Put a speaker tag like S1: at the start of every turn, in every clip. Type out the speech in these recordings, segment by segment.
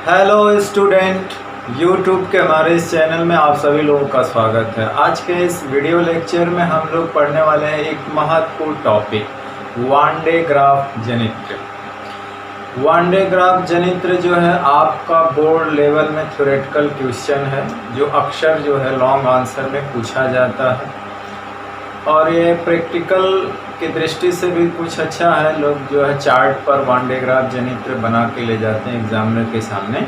S1: Hello student, YouTube के हमारे इस चैनल में आप सभी लोगों का स्वागत है। आज के इस वीडियो लेक्चर में हम लोग पढ़ने वाले हैं एक महत्वपूर्ण टॉपिक, वन डे ग्राफ जनित्र। वन डे ग्राफ जनित्र जो है आपका बोर्ड लेवल में थ्योरेटिकल क्वेश्चन है, जो अक्सर जो है लॉन्ग आंसर में पूछा जाता है और ये प्रैक्टिकल की दृष्टि से भी कुछ अच्छा है। लोग जो है चार्ट पर वन डे ग्राफ जनित्र बना के ले जाते हैं एग्जामिनर के सामने।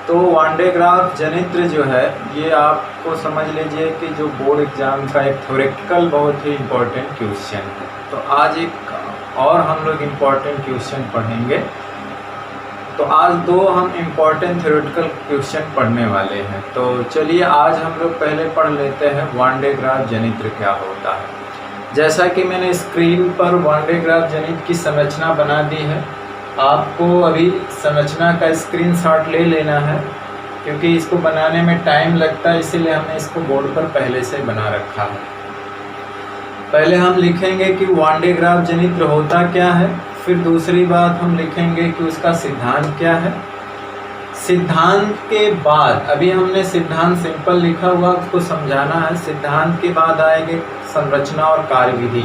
S1: तो वन डे ग्राफ जनित्र जो है ये आपको समझ लीजिए कि जो बोर्ड एग्जाम का एक थ्योरेटिकल बहुत ही इम्पोर्टेंट क्वेश्चन है। तो आज एक और हम लोग इम्पोर्टेंट क्वेश्चन पढ़ेंगे। तो आज दो हम इम्पोर्टेंट थ्योरेटिकल क्वेश्चन पढ़ने वाले हैं। तो चलिए आज हम लोग पहले पढ़ लेते हैं वन डे ग्राफ जनित्र क्या होता है। जैसा कि मैंने स्क्रीन पर वन डे ग्राफ जनित्र की संरचना बना दी है, आपको अभी संरचना का स्क्रीनशॉट ले लेना है क्योंकि इसको बनाने में टाइम लगता है, इसीलिए हमने इसको बोर्ड पर पहले से बना रखा है। पहले हम लिखेंगे कि वन डे ग्राफ जनित्र होता क्या है, फिर दूसरी बात हम लिखेंगे कि उसका सिद्धांत क्या है। सिद्धांत के बाद अभी हमने सिद्धांत सिंपल लिखा हुआ, उसको समझाना है। सिद्धांत के बाद आएंगे संरचना और कार्यविधि।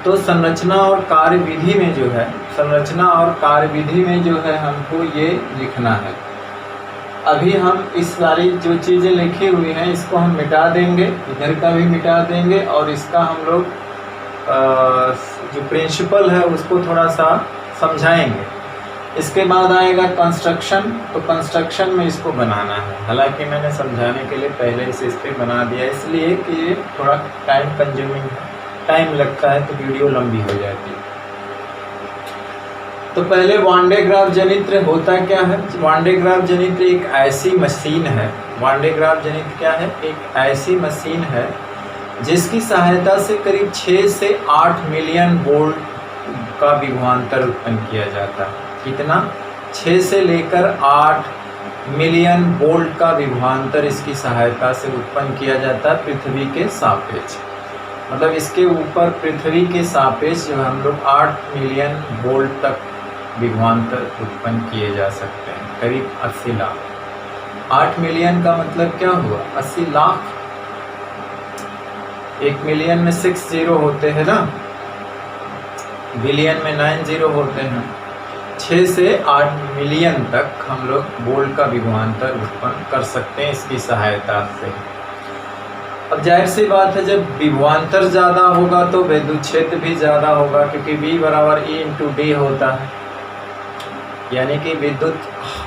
S1: तो संरचना और कार्यविधि में जो है, संरचना और कार्यविधि में जो है हमको ये लिखना है। अभी हम इस सारी जो चीज़ें लिखी हुई हैं इसको हम मिटा देंगे, इधर का भी मिटा देंगे और इसका हम लोग जो प्रिंसिपल है उसको थोड़ा सा समझाएंगे। इसके बाद आएगा कंस्ट्रक्शन। तो कंस्ट्रक्शन में इसको बनाना है, हालांकि मैंने समझाने के लिए पहले से इस पर बना दिया इसलिए कि ये थोड़ा टाइम कंज्यूमिंग है, टाइम लगता है तो वीडियो लंबी हो जाती है। तो पहले वन डे ग्राफ जनित्र होता क्या है। वन डे ग्राफ जनित्र एक ऐसी मशीन है, वन डे ग्राफ जनित्र क्या है, एक ऐसी मशीन है जिसकी सहायता से करीब 6 से 8 मिलियन वोल्ट का विभवांतर उत्पन्न किया जाता है। कितना? 6 से लेकर 8 मिलियन वोल्ट का विभवांतर इसकी सहायता से उत्पन्न किया जाता है पृथ्वी के सापेक्ष। मतलब इसके ऊपर पृथ्वी के सापेक्ष जो हम लोग 8 मिलियन वोल्ट तक विभवांतर उत्पन्न किए जा सकते हैं, करीब 80 लाख। 8 मिलियन का मतलब क्या हुआ? 80 लाख। 1 मिलियन में 6 जीरो होते हैं ना, बिलियन में 9 जीरो होते हैं। 6 से 8 मिलियन तक हम लोग वोल्ट का विभवांतर उत्पन्न कर सकते हैं इसकी सहायता से। अब जाहिर सी बात है, जब विभवांतर ज़्यादा होगा तो विद्युत क्षेत्र भी ज़्यादा होगा, क्योंकि V बराबर E इंटू D होता है, यानी कि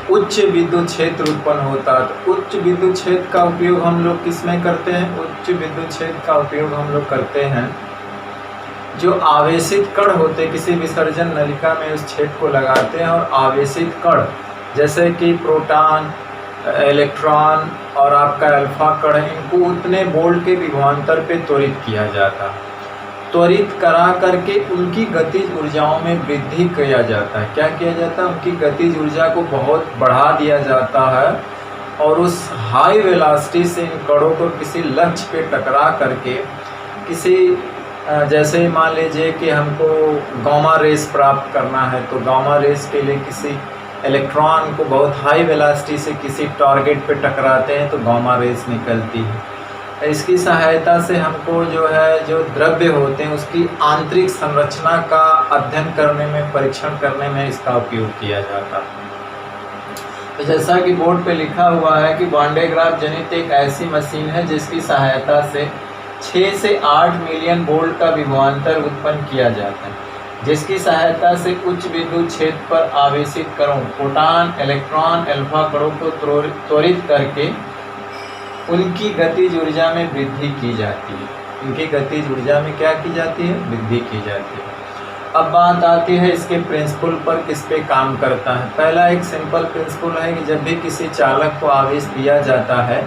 S1: उच्च विद्युत क्षेत्र उत्पन्न होता है। तो उच्च विद्युत क्षेत्र का उपयोग हम लोग किस में करते हैं? उच्च विद्युत क्षेत्र का उपयोग हम लोग करते हैं जो आवेशित कण होते, किसी विसर्जन नलिका में उस क्षेत्र को लगाते हैं और आवेशित कण जैसे कि प्रोटॉन, इलेक्ट्रॉन और आपका अल्फा कण है, इनको उतने वोल्ट के विभवांतर पे त्वरित किया जाता है। त्वरित करा करके उनकी गतिज ऊर्जाओं में वृद्धि किया जाता है। क्या किया जाता है? उनकी गतिज ऊर्जा को बहुत बढ़ा दिया जाता है और उस हाई वेलोसिटी से इन कणों को किसी लक्ष्य पे टकरा करके किसी, जैसे मान लीजिए कि हमको गामा रेस प्राप्त करना है, तो गामा रेस के लिए किसी इलेक्ट्रॉन को बहुत हाई वेलोसिटी से किसी टारगेट पे टकराते हैं तो गामा रेस निकलती है। इसकी सहायता से हमको जो है, जो द्रव्य होते हैं उसकी आंतरिक संरचना का अध्ययन करने में, परीक्षण करने में इसका उपयोग किया जाता है। तो जैसा कि बोर्ड पे लिखा हुआ है कि वन डे ग्राफ जनित्र एक ऐसी मशीन है जिसकी सहायता से 6 से 8 मिलियन वोल्ट का विभवांतर उत्पन्न किया जाता है, जिसकी सहायता से उच्च विद्युत क्षेत्र पर आवेशित कणों, प्रोटॉन, इलेक्ट्रॉन, अल्फा कणों को त्वरित करके उनकी गतिज ऊर्जा में वृद्धि की जाती है। उनकी गतिज ऊर्जा में क्या की जाती है? वृद्धि की जाती है। अब बात आती है इसके प्रिंसिपल पर, किस पे काम करता है। पहला एक सिंपल प्रिंसिपल है कि जब भी किसी चालक को आवेश दिया जाता है,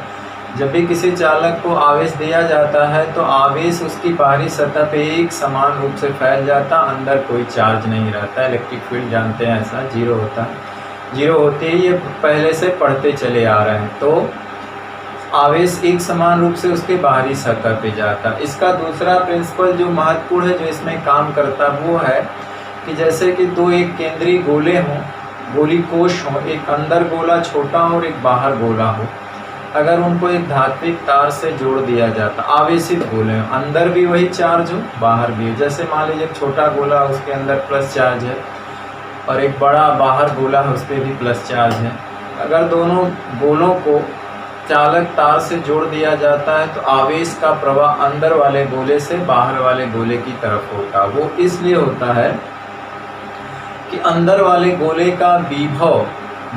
S1: जब भी किसी चालक को आवेश दिया जाता है तो आवेश उसकी बाहरी सतह पे एक समान रूप से फैल जाता, अंदर कोई चार्ज नहीं रहता। इलेक्ट्रिक फील्ड जानते हैं ऐसा जीरो होता है, जीरो होते ही ये पहले से पढ़ते चले आ रहे हैं। तो आवेश एक समान रूप से उसके बाहरी सतह पे जाता। इसका दूसरा प्रिंसिपल जो महत्वपूर्ण है, जो इसमें काम करता, वो है कि जैसे कि दो एक केंद्रीय गोले हों, गोली कोश हो, एक अंदर गोला छोटा हो और एक बाहर गोला हो, अगर उनको एक धात्विक तार से जोड़ दिया जाता, आवेशित गोले हो, अंदर भी वही चार्ज हो बाहर भी हो, जैसे मान लीजिए छोटा गोला उसके अंदर प्लस चार्ज है और एक बड़ा बाहर गोला है उस पर भी प्लस चार्ज है, अगर दोनों गोलों को चालक तार से जोड़ दिया जाता है तो आवेश का प्रवाह अंदर वाले गोले से बाहर वाले गोले की तरफ होता है। वो इसलिए होता है कि अंदर वाले गोले का विभव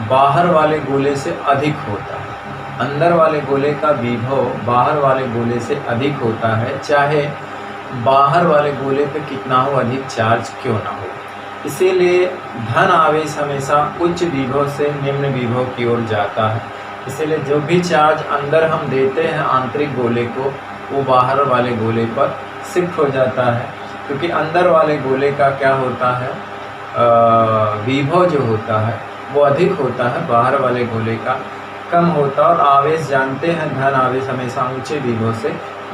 S1: बाहर वाले गोले से अधिक होता है, अंदर वाले गोले का विभव बाहर वाले गोले से अधिक होता है, चाहे बाहर वाले गोले पे कितना हो अधिक चार्ज क्यों ना हो। इसीलिए धन आवेश हमेशा उच्च विभव से निम्न विभव की ओर जाता है। इसीलिए जो भी चार्ज अंदर हम देते हैं आंतरिक गोले को, वो बाहर वाले गोले पर शिफ्ट हो जाता है, क्योंकि अंदर वाले गोले का क्या होता है, विभव जो होता है वो अधिक होता है, बाहर वाले गोले का कम होता है। और आवेश जानते हैं धन आवेश हमेशा ऊंचे विभव से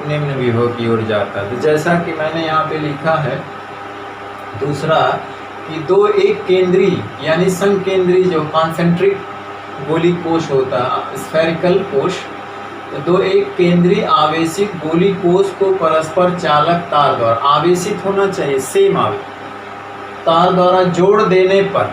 S1: निम्न विभव की ओर जाता है। तो जैसा कि मैंने यहाँ पे लिखा है दूसरा कि दो एक केंद्रीय यानी संकेंद्रीय जो कॉन्सेंट्रिक गोली कोश होता है, स्फेरिकल कोश, तो दो एक केंद्रीय आवेशित गोली कोश को परस्पर चालक तार द्वारा, आवेशित होना चाहिए सेम आवेश, तार द्वारा जोड़ देने पर,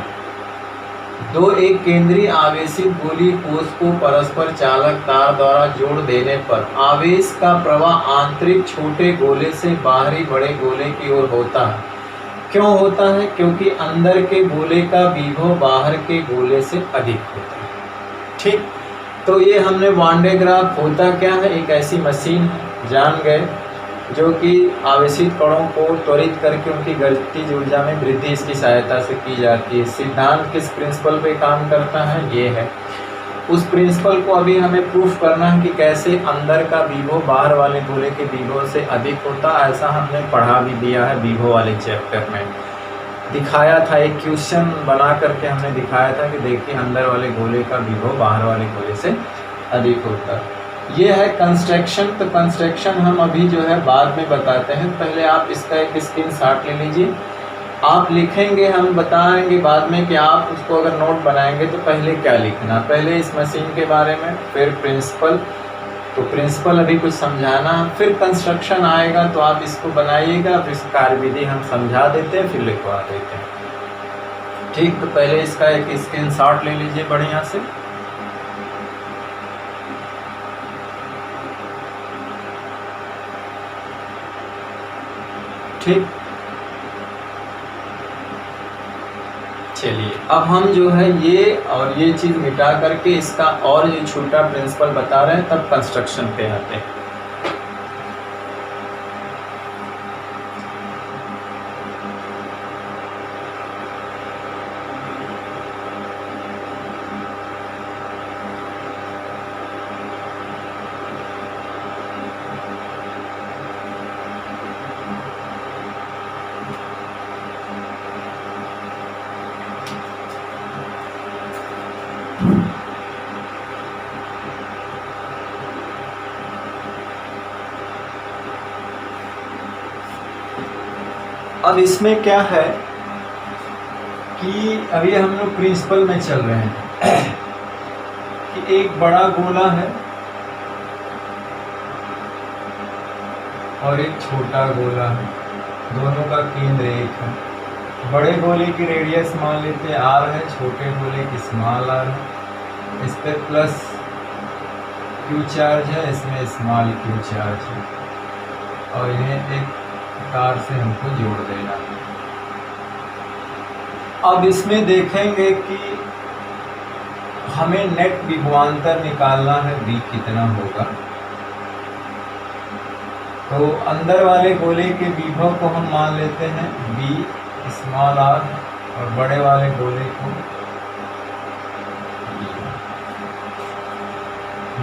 S1: दो एक केंद्रीय आवेशित गोली कोश को परस्पर चालक तार द्वारा जोड़ देने पर आवेश का प्रवाह आंतरिक छोटे गोले से बाहरी बड़े गोले की ओर होता है। क्यों होता है? क्योंकि अंदर के गोले का विभव बाहर के गोले से अधिक होता है। ठीक, तो ये हमने वान डे ग्राफ होता क्या है, एक ऐसी मशीन है जान गए जो कि आवेशित कणों को त्वरित करके उनकी गतिज ऊर्जा में वृद्धि इसकी सहायता से की जाती है। सिद्धांत किस प्रिंसिपल पे काम करता है, ये है। उस प्रिंसिपल को अभी हमें प्रूफ करना है कि कैसे अंदर का विभव बाहर वाले गोले के विभव से अधिक होता है। ऐसा हमने पढ़ा भी दिया है विभव वाले चैप्टर में, दिखाया था, एक क्वेश्चन बना करके हमने दिखाया था कि देखिए अंदर वाले गोले का विभव बाहर वाले गोले से अधिक होता है। ये है कंस्ट्रक्शन। तो कंस्ट्रक्शन हम अभी जो है बाद में बताते हैं, पहले आप इसका एक स्क्रीनशॉट ले लीजिए। आप लिखेंगे, हम बताएंगे बाद में कि आप उसको अगर नोट बनाएंगे तो पहले क्या लिखना, पहले इस मशीन के बारे में, फिर प्रिंसिपल, तो प्रिंसिपल अभी कुछ समझाना, फिर कंस्ट्रक्शन आएगा तो आप इसको बनाइएगा, फिर कार्यविधि हम समझा देते हैं, फिर लिखवा देते हैं। ठीक, तो पहले इसका एक स्क्रीनशॉट ले लीजिए बढ़िया से। ठीक, चलिए अब हम जो है ये और ये चीज़ मिटा करके इसका और ये छोटा प्रिंसिपल बता रहे हैं, तब कंस्ट्रक्शन पे आते हैं। अब इसमें क्या है कि अभी हम लोग प्रिंसिपल में चल रहे हैं कि एक बड़ा गोला है और एक छोटा गोला है, दोनों का केंद्र एक है। बड़े गोले की रेडियस मान लेते हैं r है, छोटे गोले की स्मॉल r है। इस पर प्लस q चार्ज है, इसमें स्मॉल q चार्ज है और इन्हें एक तार से हमको जोड़ देना है। अब इसमें देखेंगे कि हमें नेट विभवांतर निकालना है, v कितना होगा। तो अंदर वाले गोले के विभव को हम मान लेते हैं v स्मॉल r और बड़े वाले गोले को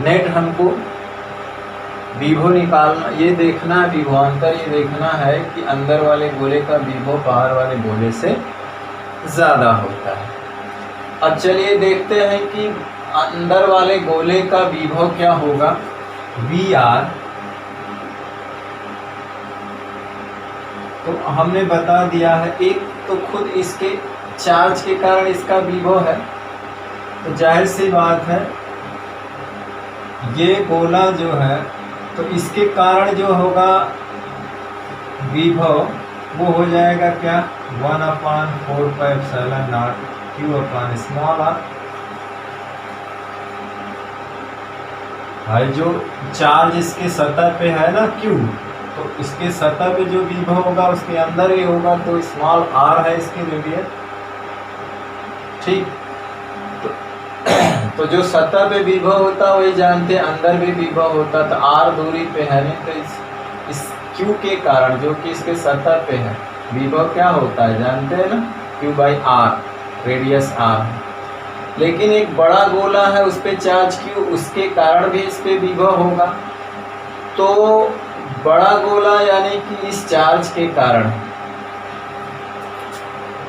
S1: नेट हमको विभव निकालना, ये देखना है विभवांतर, ये देखना है कि अंदर वाले गोले का विभव बाहर वाले गोले से ज़्यादा होता है। अब चलिए देखते हैं कि अंदर वाले गोले का विभव क्या होगा, वी आर। तो हमने बता दिया है, एक तो खुद इसके चार्ज के कारण इसका विभव है, तो जाहिर सी बात है ये गोला जो है तो इसके कारण जो होगा विभव वो हो जाएगा क्या 1/4πε0 Q/r। भाई जो चार्ज इसके सतह पे है ना Q, तो इसके सतह पे जो विभव होगा उसके अंदर ही होगा, तो स्मॉल r है इसकी रेडियस। ठीक, तो जो सतह पे विभव होता वही जानते हैं, अंदर भी विभव होता, तो r दूरी पे है नहीं, तो इस Q के कारण जो कि इसके सतह पे है विभव क्या होता है जानते हैं ना, Q/r, रेडियस r। लेकिन एक बड़ा गोला है उस पे चार्ज Q, उसके कारण भी इस पे विभव होगा, तो बड़ा गोला यानी कि इस चार्ज के कारण,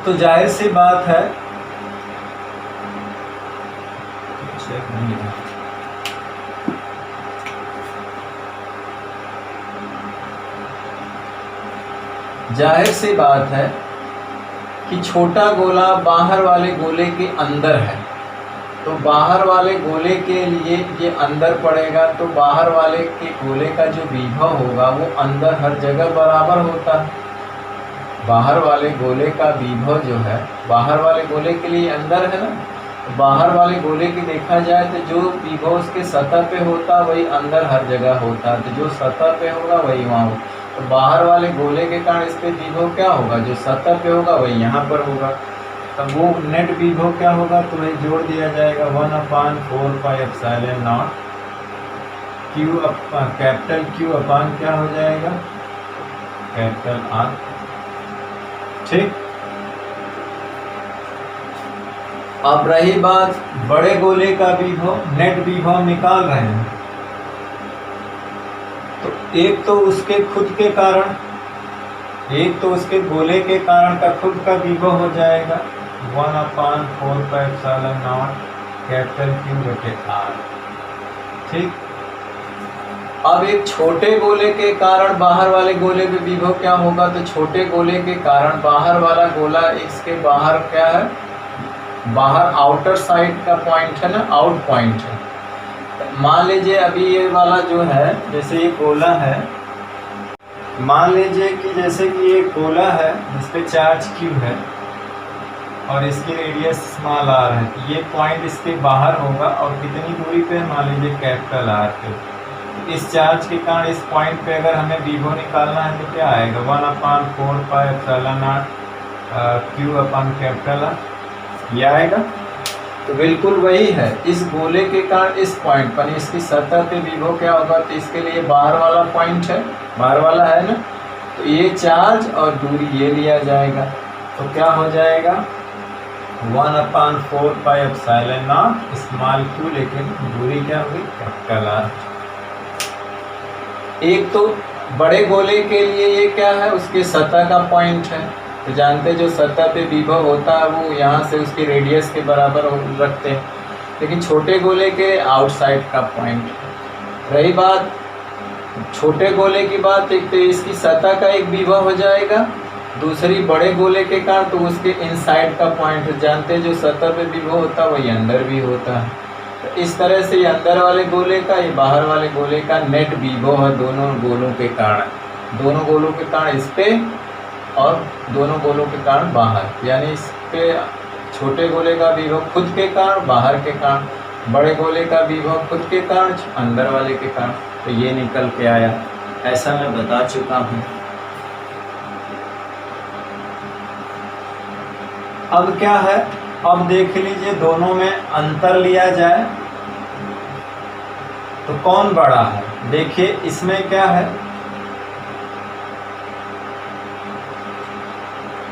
S1: तो जाहिर सी बात है जाहिर सी बात है कि छोटा गोला बाहर वाले गोले के अंदर है, तो बाहर वाले गोले के लिए ये अंदर पड़ेगा, तो बाहर वाले के गोले का जो विभव होगा वो अंदर हर जगह बराबर होता है। बाहर वाले गोले का विभव जो है, बाहर वाले गोले के लिए अंदर है ना, तो बाहर वाले गोले की देखा जाए तो जो विभव उसके सतह पे होता वही अंदर हर जगह होता, तो जो सतह पे होगा वही वहाँ होगा, तो बाहर वाले गोले के कारण इस पे विभव क्या होगा, जो सतह पे होगा वही यहाँ पर होगा, तो वो नेट विभव क्या होगा, तो वही जोड़ दिया जाएगा 1/4πε0 Q, कैपिटल Q अपान क्या हो जाएगा, कैपिटल R। ठीक, अब रही बात बड़े गोले का विभव, नेट विभव निकाल रहे हैं, तो एक तो उसके खुद के कारण, एक तो उसके गोले के कारण का खुद का विभव हो जाएगा 1/4πε0 कैपिटल Q/r। ठीक, अब एक छोटे गोले के कारण बाहर वाले गोले पे विभव क्या होगा, तो छोटे गोले के कारण बाहर वाला गोला इसके बाहर क्या है, बाहर आउटर साइड का पॉइंट है ना, आउट पॉइंट है। मान लीजिए अभी ये वाला जो है, जैसे ये गोला है, मान लीजिए कि जैसे कि ये गोला है जिस पे चार्ज Q है और इसकी रेडियस स्मॉल r है, तो ये पॉइंट इसके बाहर होगा और कितनी दूरी पे, मान लीजिए कैपिटल R पे। तो इस चार्ज के कारण इस पॉइंट पे अगर हमें विभव निकालना है तो क्या आएगा 1/4πε0 Q/R, ये आएगा। तो बिल्कुल वही है, इस गोले के कारण इस पॉइंट पर इसकी सतह पे विभव क्या होगा, तो इसके लिए बाहर वाला पॉइंट है, बाहर वाला है ना, तो ये चार्ज और दूरी ये लिया जाएगा, तो क्या हो जाएगा 1/4πε0 स्मॉल q, लेकिन दूरी क्या होगी कैपिटल R। एक तो बड़े गोले के लिए ये क्या है, उसके सतह का पॉइंट है, तो जानते जो सतह पे विभव होता है वो यहाँ से उसकी रेडियस के बराबर रखते हैं, लेकिन छोटे गोले के आउटसाइड का पॉइंट। रही बात छोटे गोले की बात, एक तो इसकी सतह का एक विभव हो जाएगा, दूसरी बड़े गोले के कारण तो उसके इनसाइड का पॉइंट, जानते जो सतह पे विभव होता है वही अंदर भी होता है, तो इस तरह से ये अंदर वाले गोले का, ये बाहर वाले गोले का नेट विभव है दोनों गोलों के कारण, दोनों गोलों के कारण इस पे और दोनों गोलों के कारण बाहर, यानी इस पे छोटे गोले का विभव खुद के कारण, बाहर के कारण, बड़े गोले का विभव खुद के कारण, अंदर वाले के कारण, तो ये निकल के आया, ऐसा मैं बता चुका हूँ। अब क्या है, अब देख लीजिए दोनों में अंतर लिया जाए तो कौन बड़ा है। देखिए इसमें क्या है,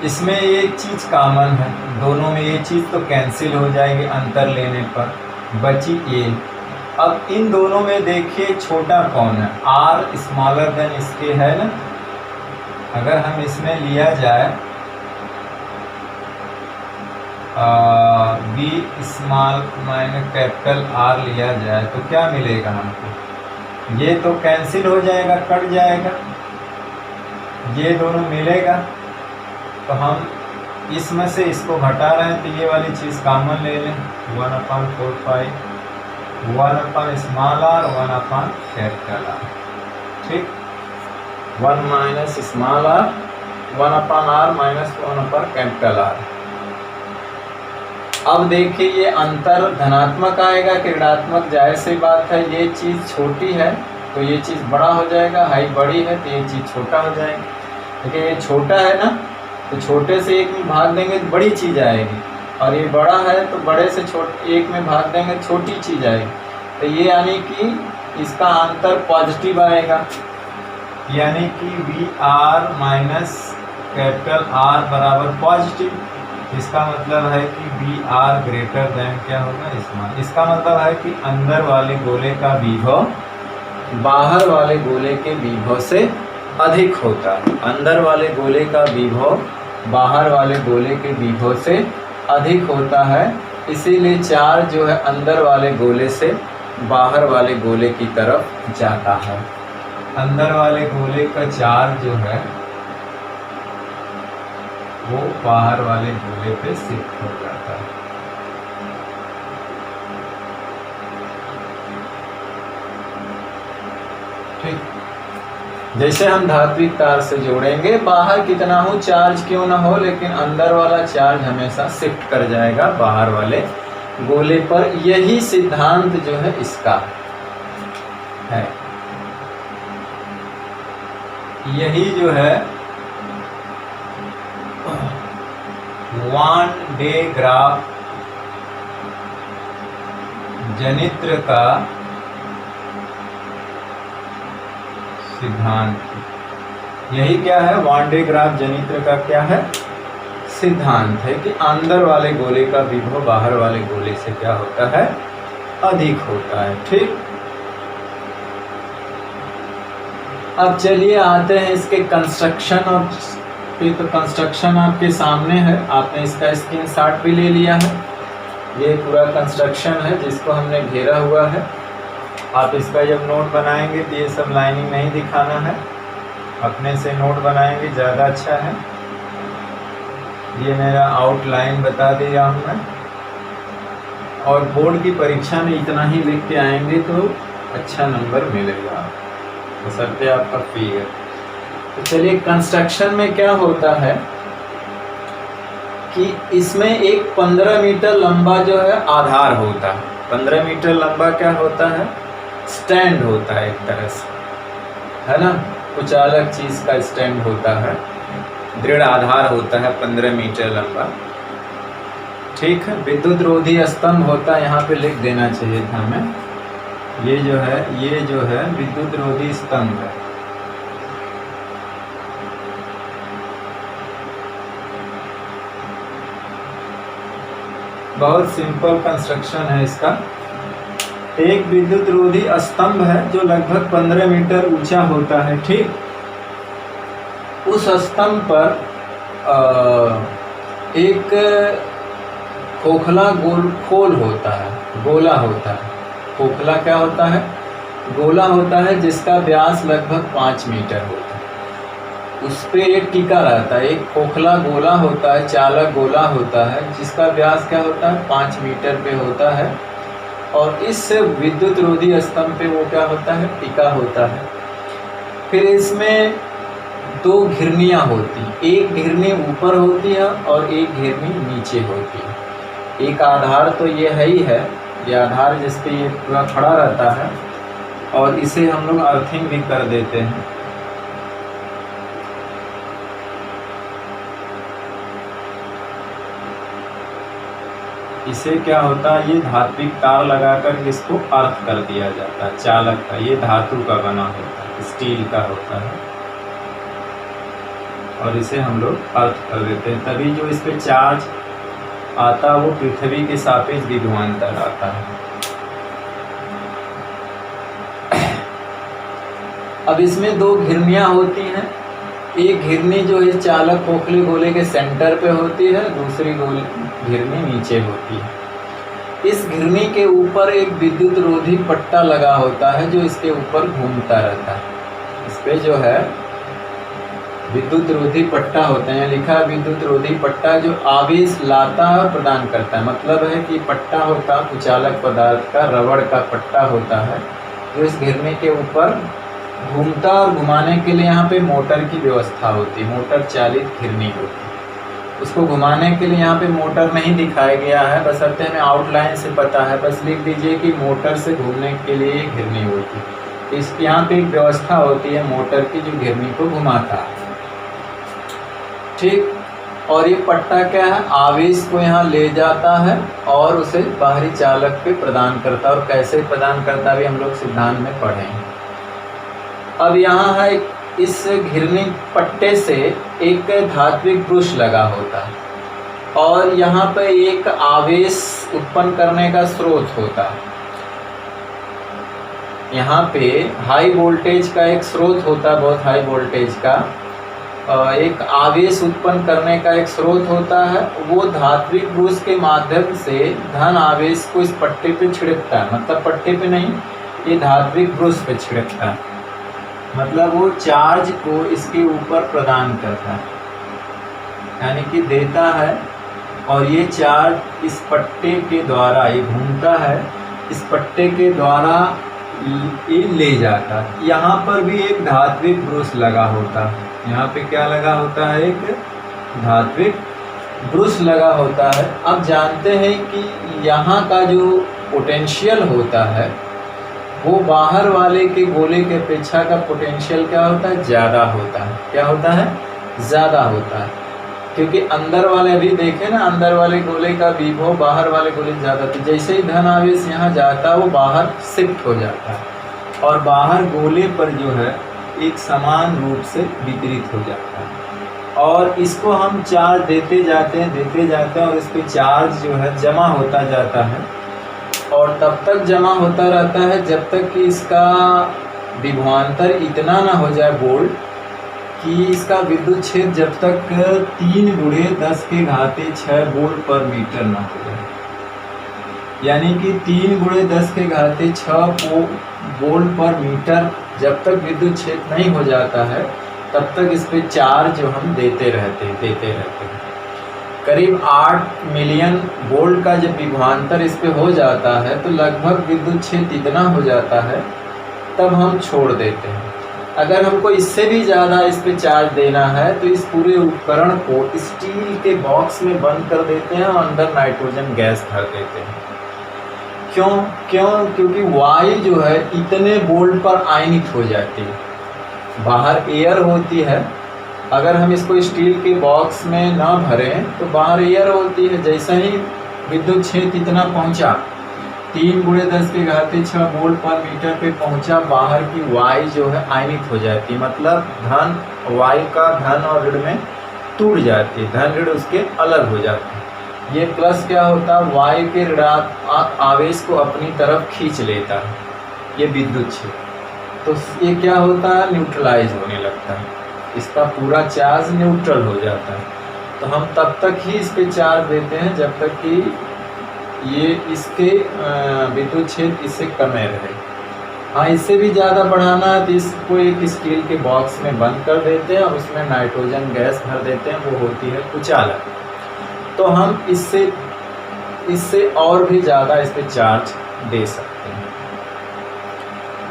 S1: इसमें ये चीज़ कॉमन है, दोनों में ये चीज़ तो कैंसिल हो जाएगी अंतर लेने पर, बची ये। अब इन दोनों में देखिए छोटा कौन है, r स्मॉलर देन इसके है ना, अगर हम इसमें लिया जाए b small minus capital R लिया जाए तो क्या मिलेगा हमको, ये तो कैंसिल हो जाएगा, कट जाएगा, ये दोनों मिलेगा, तो हम इसमें से इसको घटा रहे हैं तो ये वाली चीज़ कॉमन ले लें, 1/4 1 स्मॉल आर 1 कैपिटल आर। ठीक, 1 minus small R 1/r minus 1 capital R. अब देखिए ये अंतर धनात्मक आएगा कि ऋणात्मक, जाहिर सी बात है ये चीज़ छोटी है तो ये चीज़ बड़ा हो जाएगा, हाई बड़ी है तो ये चीज़ छोटा हो जाएगा। देखिए ये छोटा है ना, तो छोटे से एक में भाग देंगे तो बड़ी चीज़ आएगी, और ये बड़ा है तो बड़े से एक में भाग देंगे तो छोटी चीज़ आएगी। तो ये यानी कि इसका अंतर पॉजिटिव आएगा, यानी कि VR माइनस कैपिटल R बराबर पॉजिटिव। इसका मतलब है कि VR ग्रेटर देन क्या होगा, स्मॉल। इसका मतलब है कि अंदर वाले गोले का विभव बाहर वाले गोले के विभव से अधिक होता है। अंदर वाले गोले का विभव बाहर वाले गोले के विभव से अधिक होता है, इसीलिए चार्ज जो है अंदर वाले गोले से बाहर वाले गोले की तरफ जाता है। अंदर वाले गोले का चार्ज जो है वो बाहर वाले गोले पे शिफ्ट हो जाता है। ठीक, जैसे हम धात्विक तार से जोड़ेंगे, बाहर कितना हो चार्ज क्यों ना हो, लेकिन अंदर वाला चार्ज हमेशा शिफ्ट कर जाएगा बाहर वाले गोले पर। यही सिद्धांत जो है इसका है, यही जो है वान डे ग्राफ जनित्र का सिद्धांत। यही क्या है, वान डे ग्राफ जनित्र का क्या है, सिद्धांत है कि अंदर वाले गोले का विभव बाहर वाले गोले से क्या होता है, अधिक होता है। ठीक, अब चलिए आते हैं इसके कंस्ट्रक्शन। और फिर तो कंस्ट्रक्शन आपके सामने है, आपने इसका स्क्रीनशॉट भी ले लिया है। ये पूरा कंस्ट्रक्शन है जिसको हमने घेरा हुआ है। आप इसका जब नोट बनाएंगे तो ये सब लाइनिंग नहीं दिखाना है, अपने से नोट बनाएंगे ज़्यादा अच्छा है। ये मेरा आउटलाइन बता दिया हूँ मैं, और बोर्ड की परीक्षा में इतना ही लिख के आएंगे तो अच्छा नंबर मिलेगा, बशर्ते आपका फी है। तो चलिए कंस्ट्रक्शन में क्या होता है कि इसमें एक 15 मीटर लंबा जो है आधार होता है। 15 मीटर लंबा क्या होता है, स्टैंड होता है एक तरह से, है ना, कुछ अलग चीज़ का स्टैंड होता है, दृढ़ आधार होता है 15 मीटर लंबा। ठीक है, विद्युत रोधी स्तंभ होता है, यहाँ पे लिख देना चाहिए था हमें। ये जो है विद्युत रोधी स्तंभ है। बहुत सिंपल कंस्ट्रक्शन है इसका। एक विद्युत रोधी स्तंभ है जो लगभग 15 मीटर ऊंचा होता है। ठीक, उस स्तंभ पर एक खोखला खोल होता है, गोला होता है। खोखला क्या होता है, गोला होता है जिसका व्यास लगभग 5 मीटर होता है। उस पर एक टिका रहता है, एक खोखला गोला होता है, चालक गोला होता है जिसका व्यास क्या होता है, 5 मीटर पे होता है। और इस विद्युत रोधी स्तंभ पे वो क्या होता है, टिका होता है। फिर इसमें 2 घिरनियाँ होती, एक घिरनी ऊपर होती है और एक घिरनी नीचे होती है। एक आधार तो ये है ही है, ये आधार जिस पे ये पूरा खड़ा रहता है, और इसे हम लोग अर्थिंग भी कर देते हैं। इसे क्या होता है, ये धात्विक तार लगाकर इसको अर्थ कर दिया जाता है चालक का। ये धातु का बना होता है, स्टील का होता है, और इसे हम लोग अर्थ कर देते हैं। तभी जो इस पे चार्ज आता है वो पृथ्वी के सापेक्ष विभवांतर आता है। अब इसमें 2 घिरनियाँ होती हैं। एक घिरनी जो है चालक खोखले गोले के सेंटर पे होती है, दूसरी घिरनी नीचे होती है। इस घिरनी के ऊपर एक विद्युत रोधी पट्टा लगा होता है जो इसके ऊपर घूमता रहता है। इस पे जो है विद्युत रोधी पट्टा होते हैं, लिखा है विद्युत रोधी पट्टा जो आवेश लाता है और प्रदान करता है। मतलब है कि पट्टा होता कुचालक पदार्थ का, रबड़ का पट्टा होता है जो इस घिरनी के ऊपर घूमता और घुमाने के लिए यहाँ पे मोटर की व्यवस्था होती है, मोटर चालित घिरनी होती है। उसको घुमाने के लिए यहाँ पे मोटर नहीं दिखाया गया है, बस अब हमें आउटलाइन से पता है, बस लिख दीजिए कि मोटर से घूमने के लिए घिरनी होती है। तो इस यहाँ पे एक व्यवस्था होती है मोटर की जो घिरनी को घुमाता है, ठीक। और ये पट्टा क्या है, आवेश को यहाँ ले जाता है और उसे बाहरी चालक पे प्रदान करता है। और कैसे प्रदान करता है भी हम लोग सिद्धांत में पढ़ेंगे। अब यहाँ है इस घिरनी पट्टे से एक धात्विक ब्रुश लगा होता है और यहाँ पे एक आवेश उत्पन्न करने का स्रोत होता है। यहाँ पे हाई वोल्टेज का एक स्रोत होता है, बहुत हाई वोल्टेज का एक आवेश उत्पन्न करने का एक स्रोत होता है। वो धात्विक ब्रुश के माध्यम से धन आवेश को इस पट्टे पे छिड़कता है, मतलब पट्टे पे नहीं, ये धात्विक ब्रुश पे छिड़कता है, मतलब वो चार्ज को इसके ऊपर प्रदान करता है, यानी कि देता है। और ये चार्ज इस पट्टे के द्वारा ये घूमता है, इस पट्टे के द्वारा ये ले जाता है। यहाँ पर भी एक धात्विक ब्रुश लगा होता है, यहाँ पे क्या लगा होता है, एक धात्विक ब्रुश लगा होता है। अब जानते हैं कि यहाँ का जो पोटेंशियल होता है वो बाहर वाले के गोले के अपेक्षा का पोटेंशियल क्या होता है, ज़्यादा होता है। क्या होता है, ज़्यादा होता है, क्योंकि अंदर वाले अभी देखें ना, अंदर वाले गोले का विभव बाहर वाले गोले से ज़्यादा था। जैसे ही धन आवेश यहाँ जाता है वो बाहर शिफ्ट हो जाता है और बाहर गोले पर जो है एक समान रूप से वितरित हो जाता है। और इसको हम चार्ज देते जाते हैं और इस पर चार्ज जो है जमा होता जाता है और तब तक जमा होता रहता है जब तक कि इसका विभवांतर इतना ना हो जाए वोल्ट कि इसका विद्युत क्षेत्र जब तक 3 × 10⁶ वोल्ट पर मीटर ना हो जाए, यानी कि 3 × 10⁶ वोल्ट पर मीटर जब तक विद्युत क्षेत्र नहीं हो जाता है तब तक इस पे चार्ज जो हम देते रहते हैं। करीब 8 मिलियन वोल्ट का जब विभवांतर इस पे हो जाता है तो लगभग विद्युत क्षेत्र इतना हो जाता है तब हम छोड़ देते हैं। अगर हमको इससे भी ज़्यादा इस पे चार्ज देना है तो इस पूरे उपकरण को स्टील के बॉक्स में बंद कर देते हैं और अंदर नाइट्रोजन गैस भर देते हैं। क्योंकि वायु जो है इतने वोल्ट पर आयनित हो जाती है, बाहर एयर होती है। अगर हम इसको स्टील के बॉक्स में ना भरें तो बाहर एयर होती है। जैसे ही विद्युत क्षेत्र इतना पहुंचा, 3 × 10⁶ वोल्ट पर मीटर पे पहुंचा, बाहर की वायु जो है आयनित हो जाती है, मतलब वायु का धन और ऋण में टूट जाती है, धन ऋण उसके अलग हो जाते हैं। ये प्लस क्या होता है, वायु के ऋणात्मक आवेश को अपनी तरफ खींच लेता है ये विद्युत क्षेत्र। तो ये क्या होता है, न्यूट्रलाइज होने लगता है, इसका पूरा चार्ज न्यूट्रल हो जाता है। तो हम तब तक ही इस पे चार्ज देते हैं जब तक कि ये इसके विद्युत क्षेत्र इससे कम रहे। हाँ, इससे भी ज़्यादा बढ़ाना है तो इसको एक स्टील के बॉक्स में बंद कर देते हैं और उसमें नाइट्रोजन गैस भर देते हैं, वो होती है कुचालक। तो हम इससे और भी ज़्यादा इस पर चार्ज दे सकते हैं।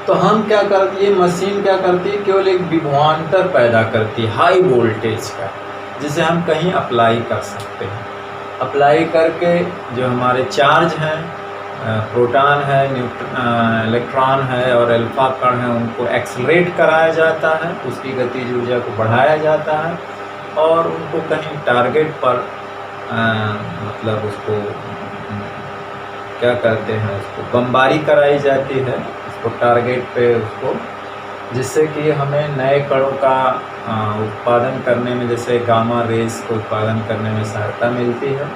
S1: तो हम क्या करती है, मशीन क्या करती है, केवल एक विभवांतर पैदा करती है हाई वोल्टेज का, जिसे हम कहीं अप्लाई कर सकते हैं। अप्लाई करके जो हमारे चार्ज हैं, प्रोटॉन है, इलेक्ट्रॉन है और अल्फा कण है, उनको एक्सेलरेट कराया जाता है, उसकी गतिज ऊर्जा को बढ़ाया जाता है और उनको कहीं टारगेट पर मतलब उसको क्या करते हैं, उसको बमबारी कराई जाती है उसको टारगेट पे उसको, जिससे कि हमें नए कणों का उत्पादन करने में, जैसे गामा रेस को उत्पादन करने में सहायता मिलती है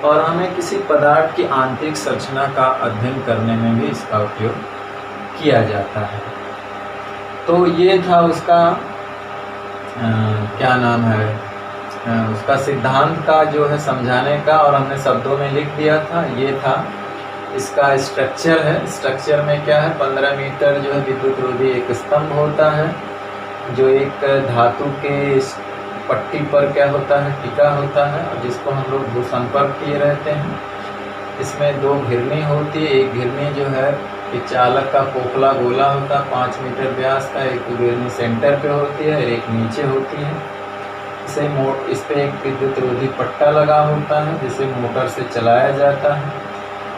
S1: और हमें किसी पदार्थ की आंतरिक संरचना का अध्ययन करने में भी इसका उपयोग किया जाता है। तो ये था उसका क्या नाम है, उसका सिद्धांत का जो है समझाने का, और हमने शब्दों में लिख दिया था। ये था इसका स्ट्रक्चर है। स्ट्रक्चर में क्या है, 15 मीटर जो है विद्युत रोधी एक स्तंभ होता है जो एक धातु के पट्टी पर क्या होता है, टिका होता है, और जिसको हम लोग भूसंपर्क किए रहते हैं। इसमें दो घिरनी होती है, एक घिरनी जो है कि चालक का खोखला गोला होता है 5 मीटर व्यास का, एक घिरनी सेंटर पे होती है, एक नीचे होती है। इस पे एक विद्युत रोधी पट्टा लगा होता है जिसे मोटर से चलाया जाता है।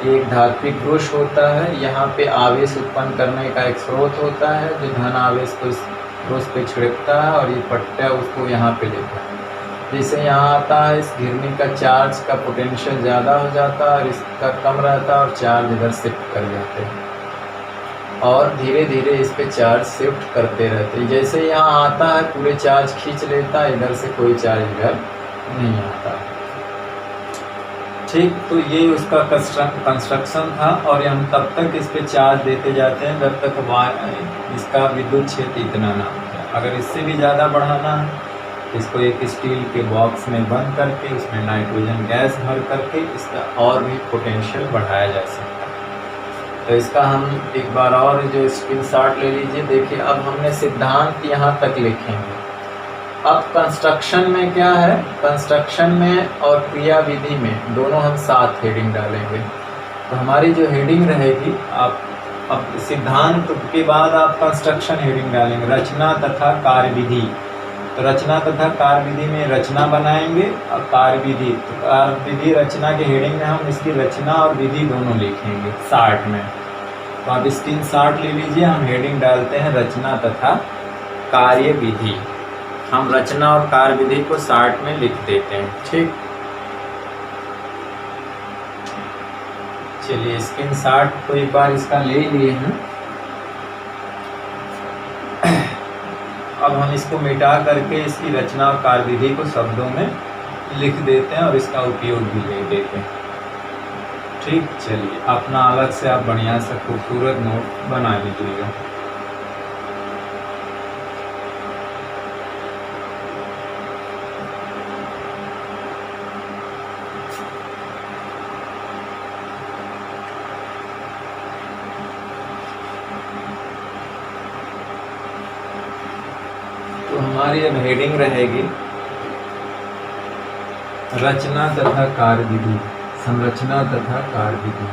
S1: एक धात्विक ब्रुश होता है, यहाँ पे आवेश उत्पन्न करने का एक स्रोत होता है जो धन आवेश को इस ब्रुश पे छिड़कता है, और ये पट्टा उसको यहाँ पे लेता है। जैसे यहाँ आता है, इस घिरनी का चार्ज का पोटेंशियल ज़्यादा हो जाता है और इसका कम रहता है, और चार्ज इधर शिफ्ट कर जाते हैं और धीरे धीरे इस पे चार्ज शिफ्ट करते रहते हैं। जैसे यहाँ आता है पूरे चार्ज खींच लेता है, इधर से कोई चार्ज इधर नहीं आता। ठीक, तो ये उसका कंस्ट्रक्शन था, और हम तब तक इस पे चार्ज देते जाते हैं जब तक इसका विद्युत क्षेत्र इतना ना हो जाए। अगर इससे भी ज़्यादा बढ़ाना है, इसको एक स्टील के बॉक्स में बंद करके उसमें नाइट्रोजन गैस भर करके इसका और भी पोटेंशियल बढ़ाया जा सकता है। तो इसका हम एक बार और जो स्क्रीनशॉट ले लीजिए। देखिए, अब हमने सिद्धांत यहाँ तक लिखेंगे। अब कंस्ट्रक्शन में क्या है, कंस्ट्रक्शन में और क्रिया विधि में दोनों हम साथ हेडिंग डालेंगे। तो हमारी जो हेडिंग रहेगी, आप अब सिद्धांत के बाद आप कंस्ट्रक्शन हेडिंग डालेंगे, रचना तथा कार्यविधि। तो रचना तथा कार्यविधि में रचना बनाएंगे और कार्यविधि, तो कार्यविधि रचना के हेडिंग में हम इसकी रचना और विधि दोनों लिखेंगे शार्ट में। तो आप स्क्रीनशॉट ले लीजिए, हम हेडिंग डालते हैं रचना तथा कार्यविधि। हम रचना और कार्यविधि को शार्ट में लिख देते हैं। ठीक, चलिए स्क्रीनशॉट तो एक बार इसका ले लिए हैं। अब हम इसको मिटा करके इसकी रचना और कार्यविधि को शब्दों में लिख देते हैं और इसका उपयोग भी ले देते हैं। ठीक, चलिए अपना अलग से आप बढ़िया सा खूबसूरत नोट बना लीजिएगा। तो हमारी अब हेडिंग रहेगी रचना तथा कार्यविधि, संरचना तथा कार्यविधि,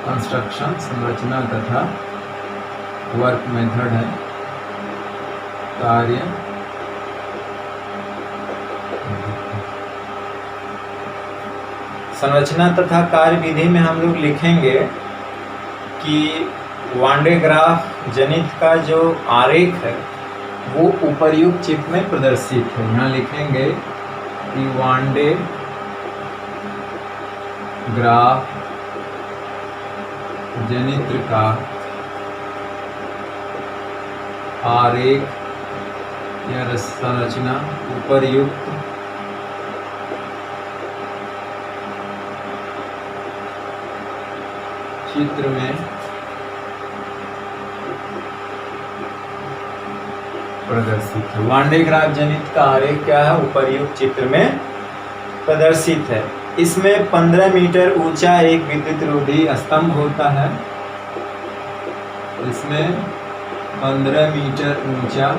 S1: कंस्ट्रक्शन, संरचना तथा वर्क मेथड है कार्य। संरचना तथा कार्यविधि में हम लोग लिखेंगे कि वान डे ग्राफ जनित का जो आरेख है वो उपर्युक्त चित्र में प्रदर्शित है। यहाँ लिखेंगे कि वान डे ग्राफ जनित्र का आरेख या संरचना उपर्युक्त चित्र में प्रदर्शित है। वान डे ग्राफ जनित का आरेख क्या है, उपर्युक्त चित्र में प्रदर्शित है। इसमें 15 मीटर ऊंचा एक विद्युत रोधी स्तंभ होता है। इसमें 15 मीटर ऊंचा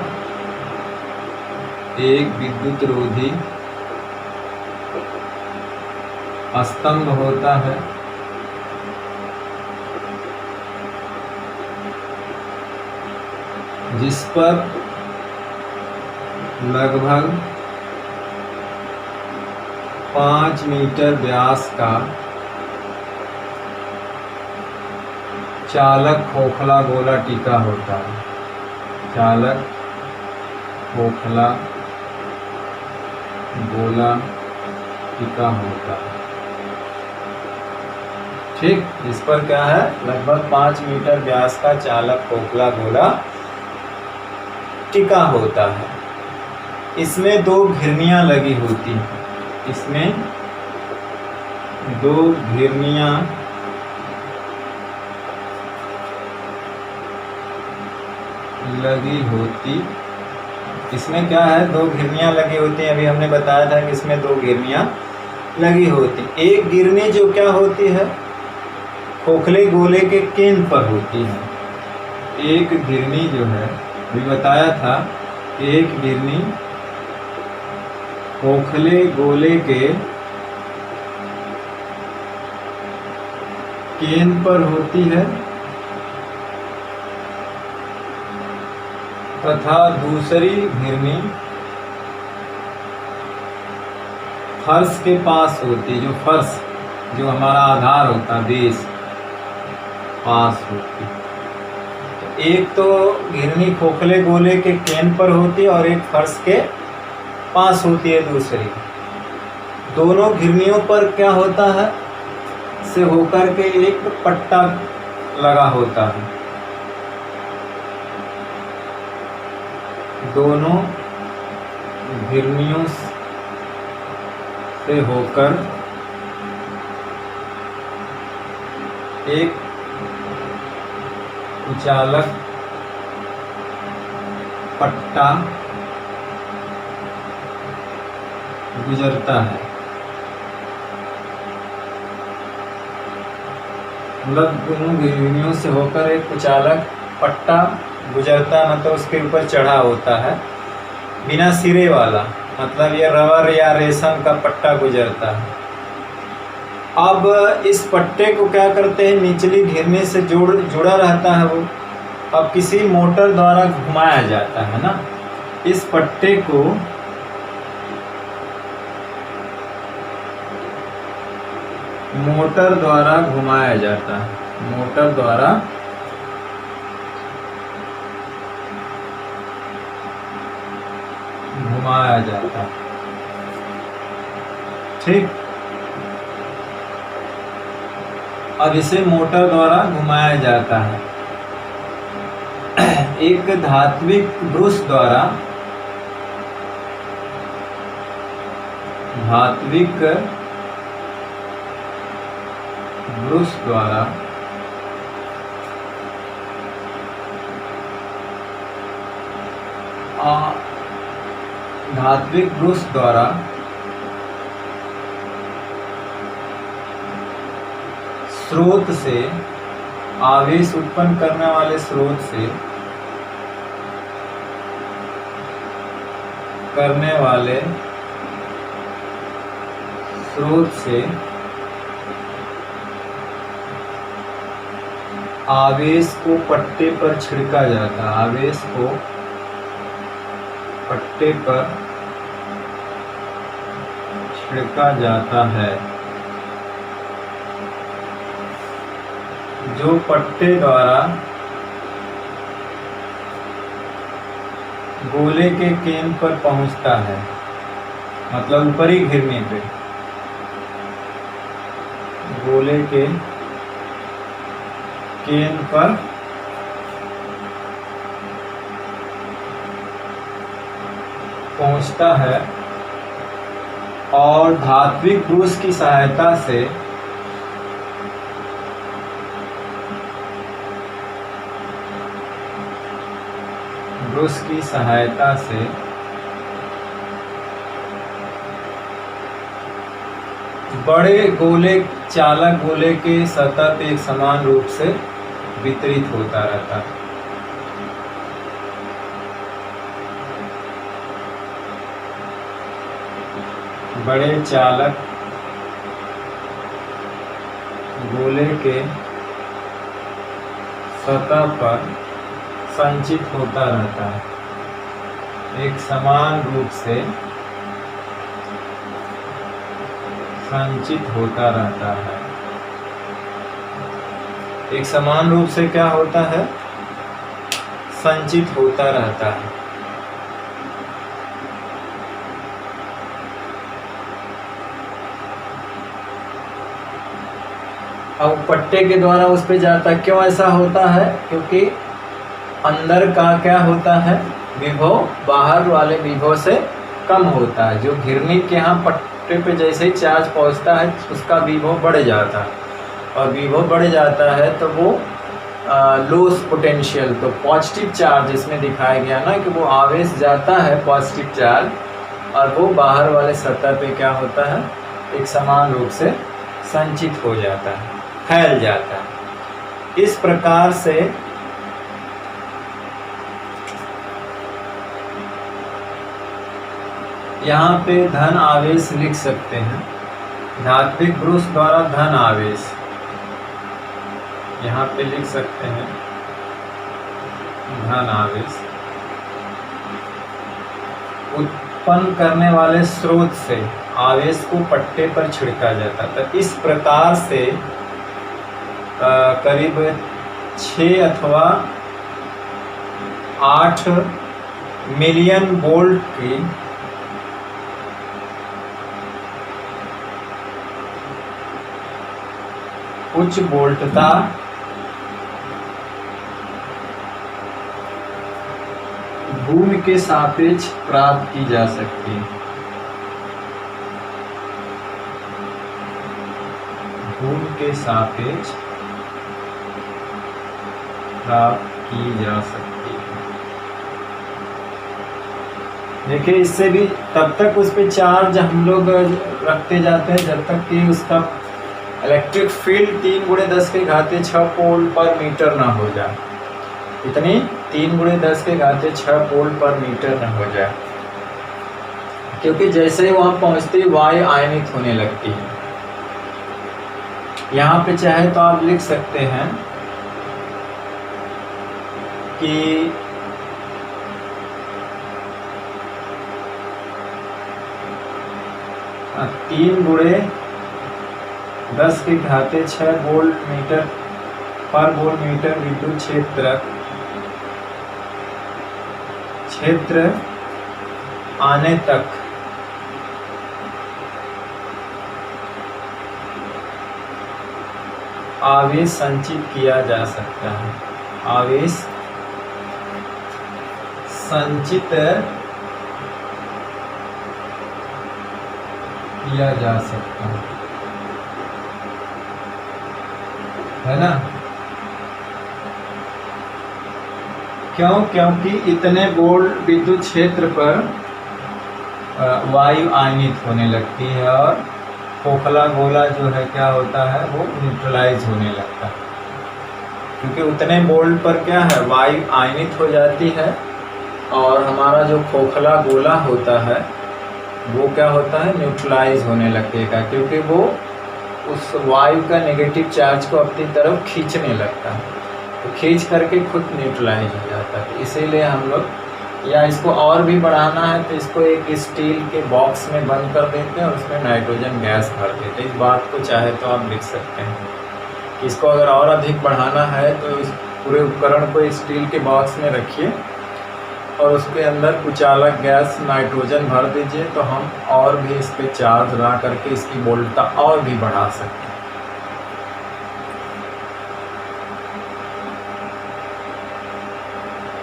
S1: एक विद्युत रोधी स्तंभ होता है। जिस पर लगभग 5 मीटर व्यास का चालक खोखला गोला टिका होता है। चालक खोखला गोला टिका होता है। ठीक, इस पर क्या है, लगभग 5 मीटर व्यास का चालक खोखला गोला टिका होता है। इसमें 2 घिरनियाँ लगी होती हैं। इसमें 2 घिरनियाँ लगी होती। इसमें क्या है, 2 घिरनियाँ लगी होती हैं। अभी हमने बताया था कि इसमें 2 घिरनियाँ लगी होती। एक घिरनी जो क्या होती है, खोखले गोले के केंद्र पर होती है। एक घिरनी जो है अभी बताया था कि एक घिरनी खोखले गोले के केंद्र पर होती है तथा दूसरी घिरनी फर्श के पास होती है, जो फर्श जो हमारा आधार होता है, बेस पास होती है। तो एक तो घिरनी खोखले गोले के केंद्र पर होती है और एक फर्श के पास होती है दूसरी। दोनों घिरनियों पर क्या होता है से होकर के एक पट्टा लगा होता है। दोनों घिरनियों से होकर एक कुचालक पट्टा गुजरता है। मतलब दोनों घिरनियों से होकर एक कुचालक पट्टा गुजरता है, मतलब उसके ऊपर चढ़ा होता है बिना सिरे वाला, मतलब ये रबर या रेशम का पट्टा गुजरता है। अब इस पट्टे को क्या करते हैं, निचली घिरनी से जुड़ा रहता है वो, अब किसी मोटर द्वारा घुमाया जाता है ना। इस पट्टे को मोटर द्वारा घुमाया जाता है, मोटर द्वारा घुमाया जाता है। ठीक, अब इसे मोटर द्वारा घुमाया जाता है। एक धात्विक ब्रश द्वारा, धात्विक ब्रश द्वारा धात्विक ब्रश द्वारा स्रोत से आवेश उत्पन्न करने वाले स्रोत से आवेश को पट्टे पर छिड़का जाता है, आवेश को पट्टे पर छिड़का जाता है, जो पट्टे द्वारा गोले के केंद्र पर पहुंचता है, मतलब ऊपरी घिरनी पे गोले के केंद्र पर पहुंचता है और धात्विक ब्रश की सहायता से बड़े गोले चालक गोले के सतह पे एक समान रूप से वितरित होता रहता है। बड़े चालक गोले के सतह पर संचित होता रहता है, एक समान रूप से संचित होता रहता है। एक समान रूप से क्या होता है, संचित होता रहता है। अब पट्टे के द्वारा उस पे जाता, क्यों ऐसा होता है, क्योंकि अंदर का क्या होता है, विभव बाहर वाले विभव से कम होता है। जो घिरनी के यहाँ पट्टे पे जैसे ही चार्ज पहुँचता है उसका विभव बढ़ जाता है, और विभव बढ़ जाता है तो वो लॉस पोटेंशियल, तो पॉजिटिव चार्ज इसमें दिखाया गया ना कि वो आवेश जाता है पॉजिटिव चार्ज, और वो बाहर वाले सतह पे क्या होता है, एक समान रूप से संचित हो जाता है, फैल जाता है। इस प्रकार से यहाँ पे धन आवेश लिख सकते हैं, धात्विक ब्रूस द्वारा धन आवेश यहाँ पे लिख सकते हैं, धन आवेश उत्पन्न करने वाले स्रोत से आवेश को पट्टे पर छिड़का जाता था। इस प्रकार से करीब 6 अथवा 8 मिलियन वोल्ट की उच्च वोल्टता भूमि के सापेक्ष प्राप्त की जा सकती है। भूमि के सापेक्ष प्राप्त की जा सकती है। देखिए, इससे भी तब तक उस पर चार्ज हम लोग रखते जाते हैं जब तक कि उसका इलेक्ट्रिक फील्ड 3 × 10⁻6 पोल पर मीटर ना हो जाए। इतनी 3 × 10⁻6 पोल पर मीटर न हो जाए, क्योंकि जैसे ही वहाँ पहुँचती वायु आयनित होने लगती है। यहाँ पे चाहे तो आप लिख सकते हैं कि तीन × 10⁻6 वोल्ट मीटर पर वोल्ट मीटर विद्युत क्षेत्र आने तक आवेश संचित किया जा सकता है। आवेश संचित किया जा सकता है ना। क्यों? क्योंकि इतने वोल्ट विद्युत क्षेत्र पर वायु आयनित होने लगती है और खोखला गोला जो है क्या होता है, वो न्यूट्रलाइज होने लगता है। क्योंकि उतने वोल्ट पर क्या है, वायु आयनित हो जाती है और हमारा जो खोखला गोला होता है वो क्या होता है, न्यूट्रलाइज होने लगेगा, क्योंकि वो उस वायु का नेगेटिव चार्ज को अपनी तरफ खींचने लगता है। तो खींच करके खुद न्यूट्रलाइज हो जाता है। इसीलिए हम लोग, या इसको और भी बढ़ाना है तो इसको एक स्टील के बॉक्स में बंद कर देते हैं और उसमें नाइट्रोजन गैस भर देते हैं। इस बात को चाहे तो आप लिख सकते हैं कि इसको अगर और अधिक बढ़ाना है तो इस पूरे उपकरण को स्टील के बॉक्स में रखिए और उसके अंदर कुचालक गैस नाइट्रोजन भर दीजिए, तो हम और भी इस पर चार्ज ला करके इसकी वोल्टता और भी बढ़ा सकते हैं।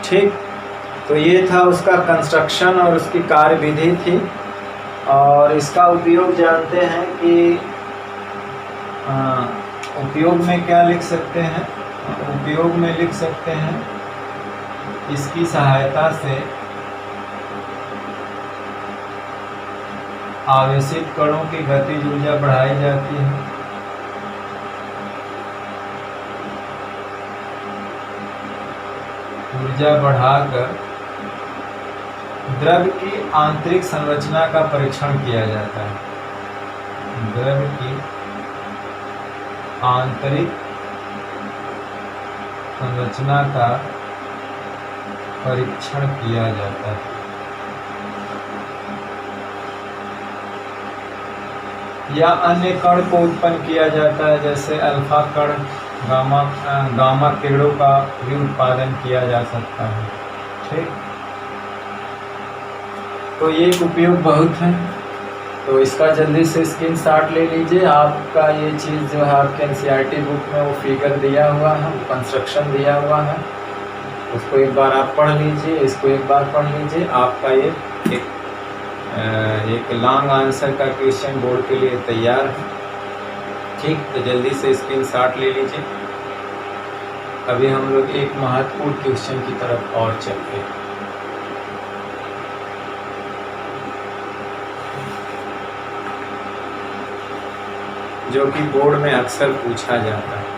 S1: ठीक, तो ये था उसका कंस्ट्रक्शन और उसकी कार्य विधि थी। और इसका उपयोग जानते हैं कि उपयोग में क्या लिख सकते हैं, उपयोग में लिख सकते हैं इसकी सहायता से आवेशित कणों की गतिज ऊर्जा बढ़ाई जाती है। ऊर्जा बढ़ाकर द्रव्य की आंतरिक संरचना का परीक्षण किया जाता है। द्रव्य की आंतरिक संरचना का परीक्षण किया जाता है। या अन्य कण को उत्पन्न किया जाता है, जैसे अल्फा कण, गामा किरणों का भी उत्पादन किया जा सकता है। ठीक, तो ये उपयोग बहुत है, तो इसका जल्दी से स्क्रीनशॉट ले लीजिए। आपका ये चीज़ जो है आपके एनसीईआरटी बुक में वो फिगर दिया हुआ है, कंस्ट्रक्शन दिया हुआ है, उसको एक बार आप पढ़ लीजिए, इसको एक बार पढ़ लीजिए। आपका ये एक लॉन्ग आंसर का क्वेश्चन बोर्ड के लिए तैयार है। ठीक, तो जल्दी से स्क्रीनशॉट ले लीजिए। अभी हम लोग एक महत्वपूर्ण क्वेश्चन की तरफ और चलते हैं, जो कि बोर्ड में अक्सर पूछा जाता है।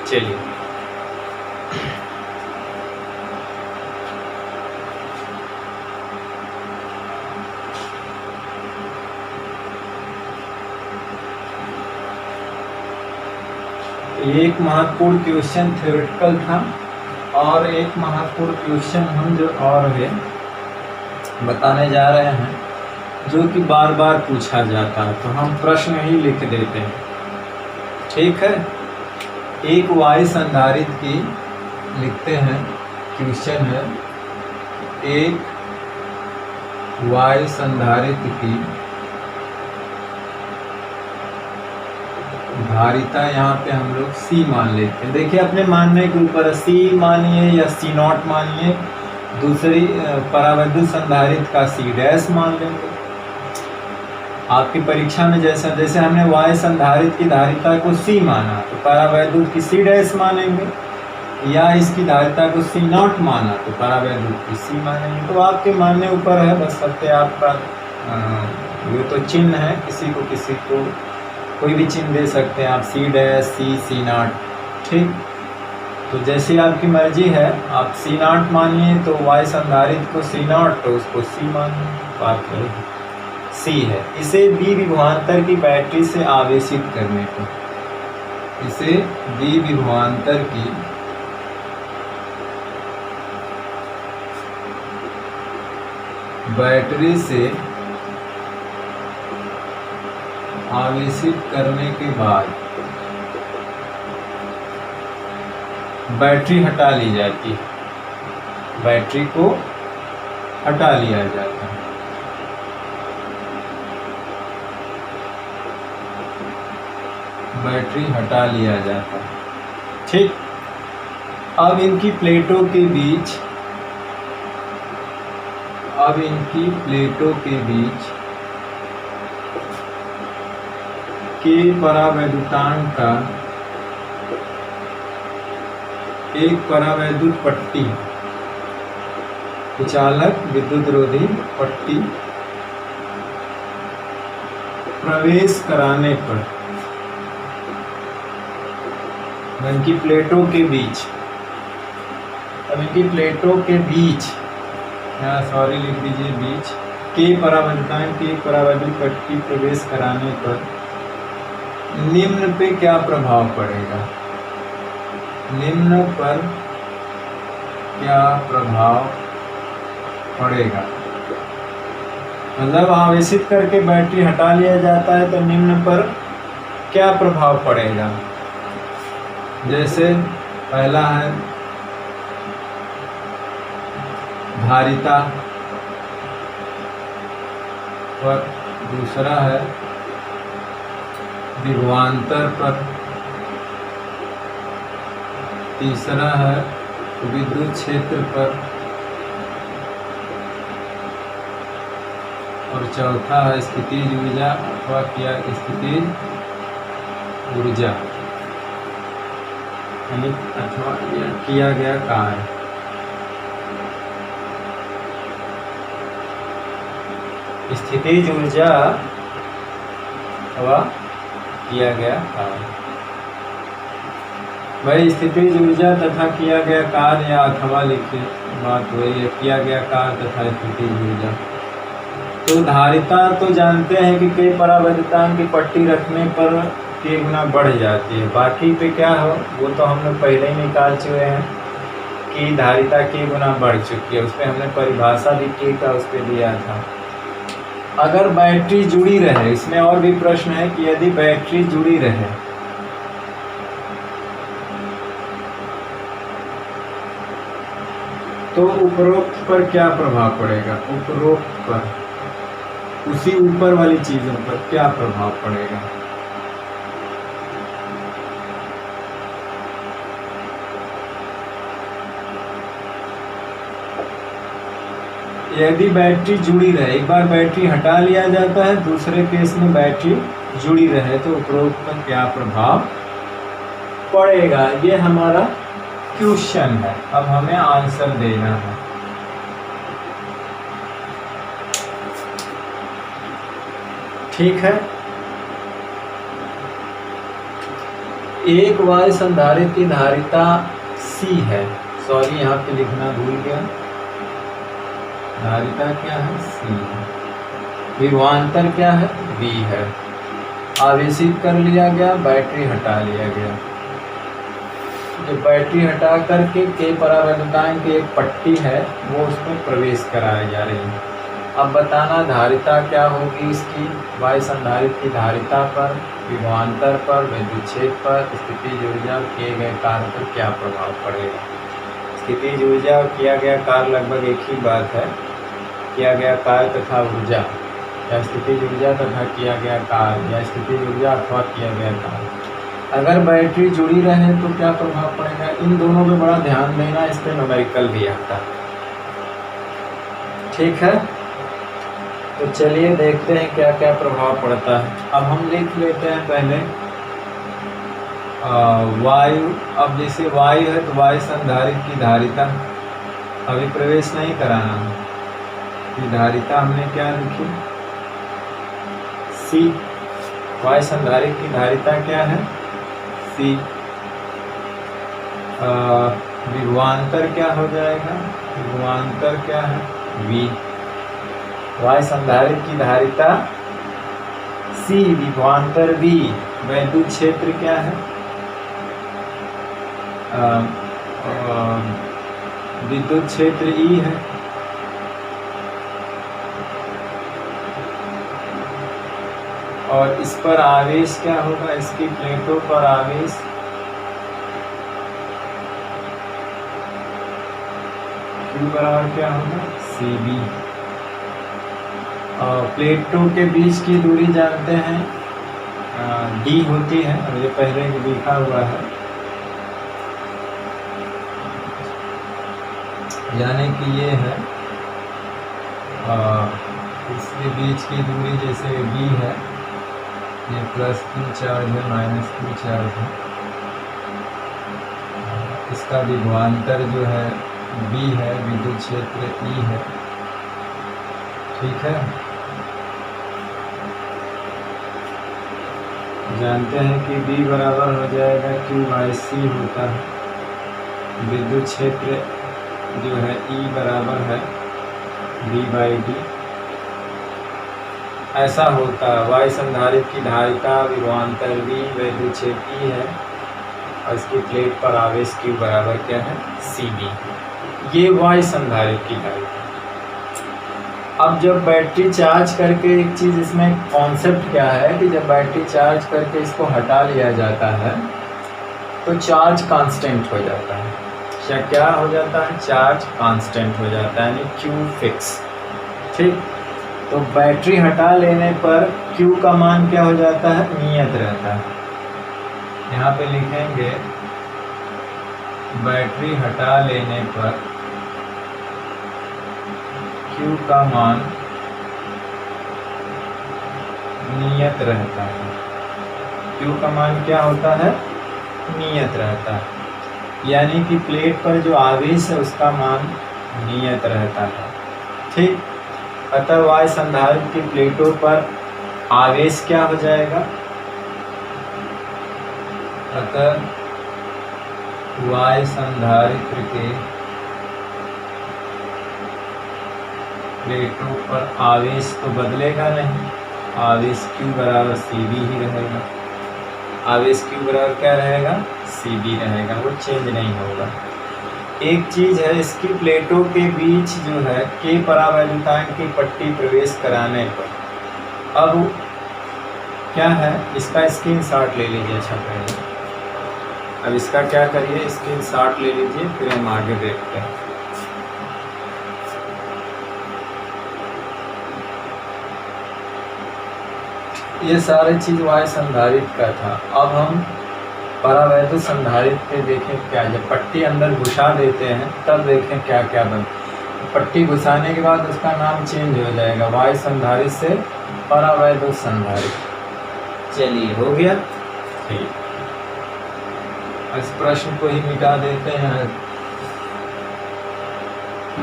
S1: चलिए, ये एक महत्वपूर्ण क्वेश्चन थ्योरेटिकल था, और एक महत्वपूर्ण क्वेश्चन हम जो और है बताने जा रहे हैं, जो कि बार बार पूछा जाता है, तो हम प्रश्न ही लिख देते हैं। ठीक है, एक वायु संधारित्र की लिखते हैं, क्वेश्चन है, एक वायु संधारित्र की धारिता, यहाँ पे हम लोग C मान लेते हैं। देखिए अपने मानने के ऊपर C मानिए या C0 मानिए, दूसरी परावैद्युत संधारित्र का C' मान लेंगे। आपकी परीक्षा में जैसा जैसे हमने वायु संधारित्र की धारिता को C माना, तो परावैद्युत की C' मानेंगे, या इसकी धारिता को C0 माना तो परावैद्युत की C मानेंगे। तो आपके मानने ऊपर है, बस सत्य आपका ये तो चिन्ह है, किसी को कोई भी चिन्ह दे सकते हैं आप, C', C0। ठीक, तो जैसी आपकी मर्जी है, आप C0 मानिए तो वायु संधारित्र को C0, तो उसको C मानिए, बात करें C है। इसे बी विभवांतर की बैटरी से आवेशित करने पर, इसे बी विभवांतर की बैटरी से आवेशित करने के बाद बैटरी हटा ली जाती है, बैटरी को हटा लिया जाता है। बैटरी हटा लिया जाता है। ठीक, अब इनकी प्लेटों के बीच के परावैद्युतांक का एक परावैद्युत पट्टी, कुचालक विद्युतरोधी पट्टी प्रवेश कराने पर इनकी प्लेटों के बीच, अब इनकी प्लेटों के बीच, सॉरी लिख दीजिए बीच, के परावैद्युतांक की परावैद्युत पट्टी प्रवेश कराने पर निम्न पे क्या प्रभाव पड़ेगा, निम्न पर क्या प्रभाव पड़ेगा। मतलब आवेशित करके बैटरी हटा लिया जाता है, तो निम्न पर क्या प्रभाव पड़ेगा। जैसे पहला है धारिता पर, दूसरा है विभवांतर पर, तीसरा है विद्युत क्षेत्र पर, और चौथा है स्थितिज ऊर्जा अथवा स्थितिज ऊर्जा अथवा किया गया कार्य। स्थितिज ऊर्जा अथवा किया गया कार्य। भाई स्थितिज ऊर्जा तथा किया गया कार्य, या अथवा लिखिए, बात वही है, किया गया कार्य तथा स्थितिज ऊर्जा। तो धारिता तो जानते हैं कि कई परावैद्युतांक की पट्टी रखने पर के गुना बढ़ जाती है। बाकी पे क्या हो वो तो हम लोग पहले ही निकाल चुके हैं कि धारिता के गुना बढ़ चुकी है, उस पर हमने परिभाषा भी के का उस पर दिया था। अगर बैटरी जुड़ी रहे, इसमें और भी प्रश्न है कि यदि बैटरी जुड़ी रहे तो उपरोक्त पर क्या प्रभाव पड़ेगा, उपरोक्त पर, उसी ऊपर वाली चीजों पर क्या प्रभाव पड़ेगा। यदि बैटरी जुड़ी रहे, एक बार बैटरी हटा लिया जाता है, दूसरे केस में बैटरी जुड़ी रहे, तो उपरोक्त पर क्या प्रभाव पड़ेगा। ये हमारा क्वेश्चन है, अब हमें आंसर देना है। ठीक है, एक वायु संधारित्र की धारिता C है, सॉरी यहाँ पे लिखना भूल गया, धारिता क्या है C है, विभवांतर क्या है V है, आवेशित कर लिया गया, बैटरी हटा लिया गया। जो बैटरी हटा करके के परावैद्युतांक की एक पट्टी है वो उसमें प्रवेश कराई जा रही है। अब बताना धारिता क्या होगी इसकी। वायु संधारित्र की धारिता पर, विभवांतर पर, विद्युत क्षेत्र पर, स्थितिज ऊर्जा किए गए कार्य पर क्या प्रभाव पड़ेगा। स्थितिज ऊर्जा और किया गया कार्य लगभग एक ही बात है। किया गया कार्य तथा ऊर्जा, या स्थितिज ऊर्जा तथा किया गया कार्य, या स्थितिज ऊर्जा अथवा किया गया कार्य। अगर बैटरी जुड़ी रहे तो क्या प्रभाव पड़ेगा, इन दोनों पे बड़ा ध्यान देना, इस पे न्यूमेरिकल भी आता है। ठीक है, तो चलिए देखते हैं क्या क्या प्रभाव पड़ता है। अब हम लिख लेते हैं पहले वायु। अब जैसे वायु है तो वायु संधारित्र की धारिता अभी प्रवेश नहीं कराना है, कि धारिता हमने क्या लिखी, सी। वायु संधारित्र की धारिता क्या है, सी। विभवांतर क्या हो जाएगा, विभवांतर क्या है, वी। वायु संधारित्र की धारिता सी, विभवांतर वी। वैद्युत क्षेत्र क्या है, विद्युत क्षेत्र ई है। और इस पर आवेश क्या होगा, इसकी प्लेटों पर आवेश Q बराबर क्या होगा, CB। और प्लेटों के बीच की दूरी जानते हैं D होती है, और ये पहले ही लिखा हुआ है, यानी कि ये है इसके बीच की दूरी जैसे B है, ये प्लस Q चार्ज है, माइनस Q चार्ज है। इसका विभवांतर जो है B है, विद्युत क्षेत्र E है। ठीक है, जानते हैं कि B बराबर हो जाएगा Q/C होता है। विद्युत क्षेत्र जो है E बराबर है V/D। ऐसा होता है। वायु संधारित्र की धारिता विभवांतर V, वैद्युत क्षेत्र E है, और इसकी प्लेट पर आवेश Q बराबर क्या है, CB। ये वायु संधारित्र की धारिता। अब जब बैटरी चार्ज करके, एक चीज़ इसमें कॉन्सेप्ट क्या है कि जब बैटरी चार्ज करके इसको हटा लिया जाता है तो चार्ज कांस्टेंट हो जाता है। क्या हो जाता है, चार्ज कांस्टेंट हो जाता है, यानी Q फिक्स। ठीक, तो बैटरी हटा लेने पर Q का मान क्या हो जाता है, नियत रहता है। यहाँ पे लिखेंगे बैटरी हटा लेने पर Q का मान नियत रहता है। Q का मान क्या होता है, नियत रहता है, यानी कि प्लेट पर जो आवेश है उसका मान नियत रहता है। ठीक, अतः वायु संधारित्र की प्लेटों पर आवेश क्या हो जाएगा, अतः वायु संधारित्र के प्लेटों पर आवेश तो बदलेगा नहीं, आवेश Q बराबर CB ही रहेगा। आवेश Q बराबर क्या रहेगा, CB रहेगा, वो चेंज नहीं होगा। एक चीज़ है, इसकी प्लेटों के बीच जो है के परावैद्युतांक की पट्टी प्रवेश कराने पर अब क्या है, इसका स्क्रीनशॉट ले लीजिए। अच्छा पहले अब इसका क्या करिए, स्क्रीनशॉट ले लीजिए, फिर हम आगे देखते हैं। ये सारी चीज़ वायु संधारित्र का था। अब हम परावैद्युत संधारित्र पे देखें क्या, जब पट्टी अंदर घुसा देते हैं तब देखें क्या क्या बन। पट्टी घुसाने के बाद उसका नाम चेंज हो जाएगा, वायु संधारित्र से परावैद्युत संधारित्र। चलिए, हो गया। ठीक, इस प्रश्न को ही मिटा देते हैं।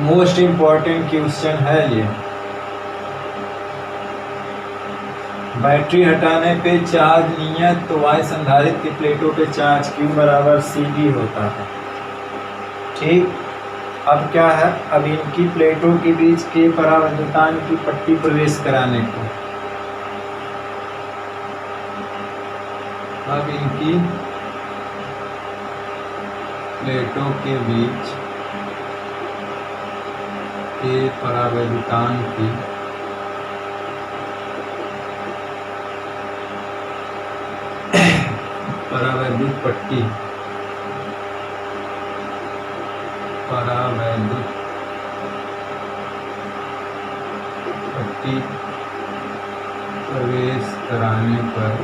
S1: मोस्ट इम्पॉर्टेंट क्वेश्चन है ये। बैटरी हटाने पे चार्ज नियत, तो वायु संधारित्र की प्लेटों पे चार्ज Q बराबर CB होता है। ठीक, अब क्या है, अब इनकी प्लेटों के बीच के परावैद्युतांक की पट्टी प्रवेश कराने को, अब इनकी प्लेटों के बीच के परावैद्युतांक की परावैद्युत पट्टी प्रवेश कराने पर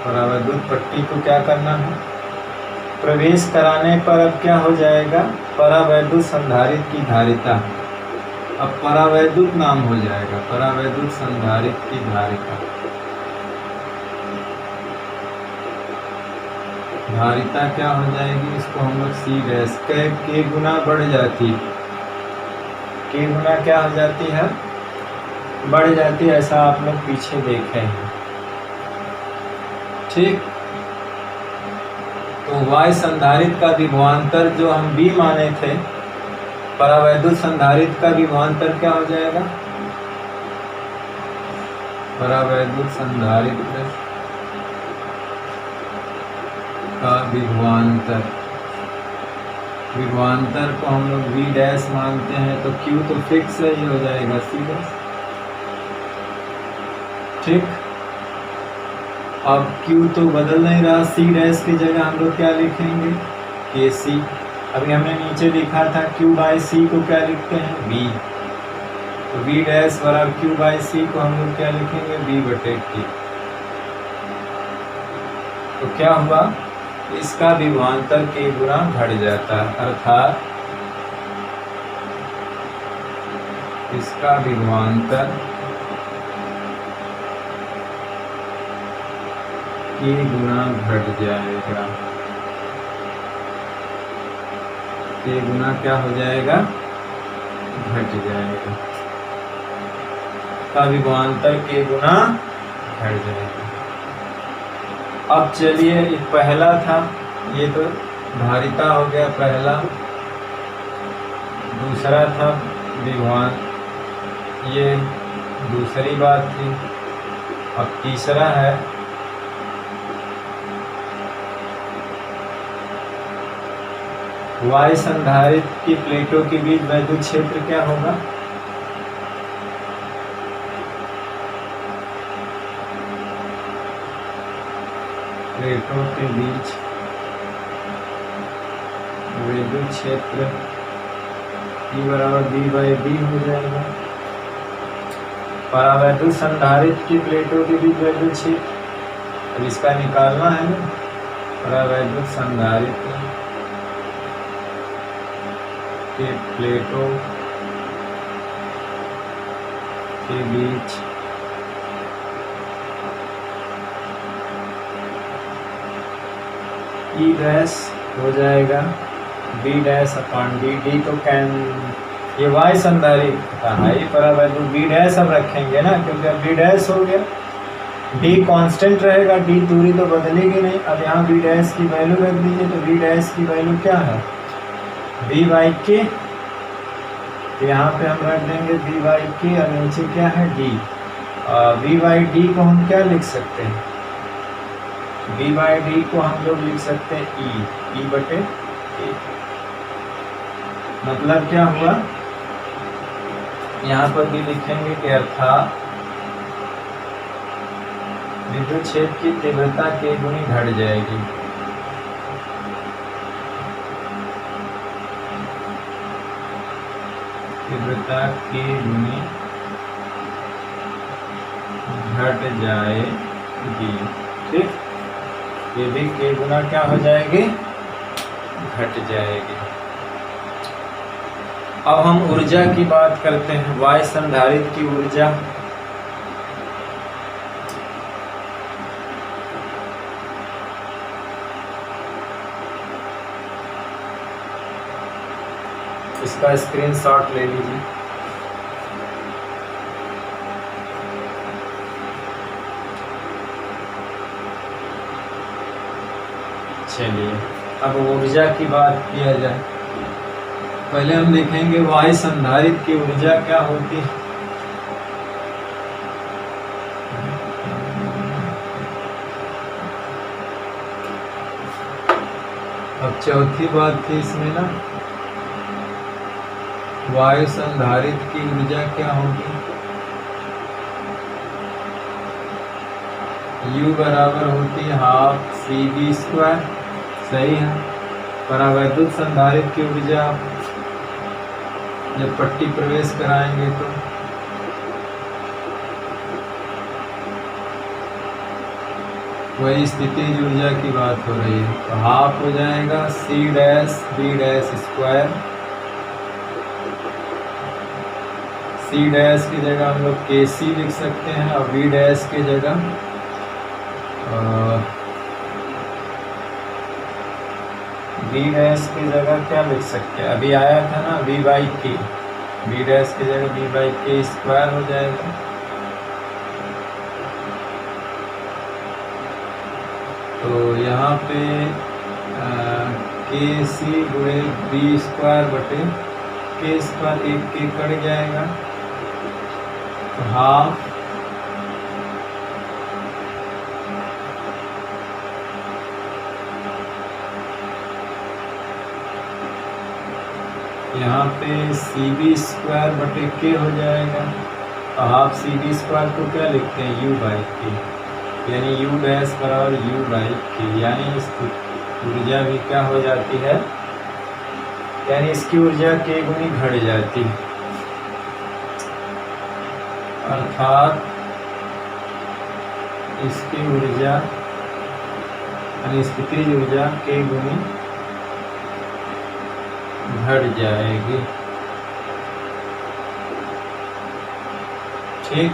S1: परावैद्युत पट्टी को क्या करना है, प्रवेश कराने पर अब क्या हो जाएगा, परावैद्युत संधारित्र की धारिता, अब परावैद्युत नाम हो जाएगा, परावैद्युत संधारित्र की धारिता। धारिता क्या हो जाएगी, इसको हम लोग सी डैश के गुना बढ़ जाती, के गुना क्या हो जाती है, बढ़ जाती है, ऐसा आप लोग पीछे देखे हैं। ठीक, तो वाय संधारित्र का विभवांतर जो हम बी माने थे, परावैद्युत संधारित्र का विभवांतर क्या हो जाएगा, परावैद्युत संधारित्र का विभवांतर, विभवांतर को हम लोग वी डैश मानते हैं, तो क्यू तो फिक्स है, ये हो जाएगा सी डैश। ठीक, अब क्यू तो बदल नहीं रहा, सी डैश की जगह हम लोग क्या लिखेंगे, के सी। अभी हमने नीचे लिखा था क्यू बाई सी को क्या लिखते हैं, वी, तो वी डैश बराबर क्यू बाई सी को हम लोग क्या लिखेंगे, वी बटे टी। तो क्या हुआ, इसका विभवांतर के गुना घट जाता है, अर्थात इसका विभवांतर के गुना घट जाएगा, के गुना क्या हो जाएगा, घट जाएगा, का विभवांतर के गुना घट जाएगा। अब चलिए, एक पहला था, ये तो धारिता हो गया पहला, दूसरा था विभवान, ये दूसरी बात थी। अब तीसरा है वाय संधारित्र की प्लेटों के बीच वैद्युत क्षेत्र क्या होगा, प्लेटों के बीच विद्युत क्षेत्र E बराबर बी बाई डी हो जाएगा। परावैद्युत संधारित्र की प्लेटों के बीच वैद्युत क्षेत्र, अब इसका निकालना है ना, परावैद्युत संधारित्र के प्लेटों के बीच ई डैश हो जाएगा B dash upon D, D तो कैन, ये वाई संधारित्र का है, ये परावैद्युत बी डैश अब रखेंगे ना, क्योंकि अब बी डैश हो गया, डी कांस्टेंट रहेगा, डी दूरी तो बदलेगी नहीं। अब यहाँ बी डैश की वैल्यू रख दीजिए, तो बी डैश की वैल्यू क्या है, बी बाई के, तो यहाँ पे हम रख देंगे बी बाई के, और नीचे क्या है डी, बी बाई डी को हम क्या लिख सकते हैं, बी बाई डी को हम लोग लिख सकते हैं ई बटे ए। मतलब क्या हुआ, यहाँ पर भी लिखेंगे कि अर्थात विद्युत क्षेत्र की तीव्रता के गुनी घट जाएगी, तीव्रता के गुनी घट जाएगी। ठीक, ये भी के गुना क्या हो जाएगी, घट जाएगी। अब हम ऊर्जा की बात करते हैं, वाय संधारित्र की ऊर्जा, इसका स्क्रीनशॉट ले लीजिए। चलिए, अब ऊर्जा की बात किया जाए, पहले हम देखेंगे वाय संधारित्र की ऊर्जा क्या होती है। अब चौथी बात थी इसमें ना, वायु संधारित्र की ऊर्जा क्या होगी, U बराबर होती है हाफ CV²। सही है। परावैद्युत संधारित्र की ऊर्जा जब पट्टी प्रवेश कराएंगे तो वही स्थितिज ऊर्जा की बात हो रही है, तो हाफ हो जाएगा C'(B'²। C' की जगह हम लोग KC लिख सकते हैं और B' की जगह B' की जगह क्या लिख सकते हैं, अभी आया था ना V/K, B' की जगह V/K² हो जाएगा। तो यहाँ पे KC गुणे B² बटे K², एक K कट जाएगा, तो हाफ यहाँ पे CV² बटे K हो जाएगा, और हाफ CV² को क्या लिखते हैं U/K, यानी U' बराबर U/K, यानी इसकी ऊर्जा भी क्या हो जाती है, यानी इसकी ऊर्जा K गुनी घट जाती है, अर्थात इसकी ऊर्जा यानी स्थितिज ऊर्जा K गुनी घट जाएगी। ठीक।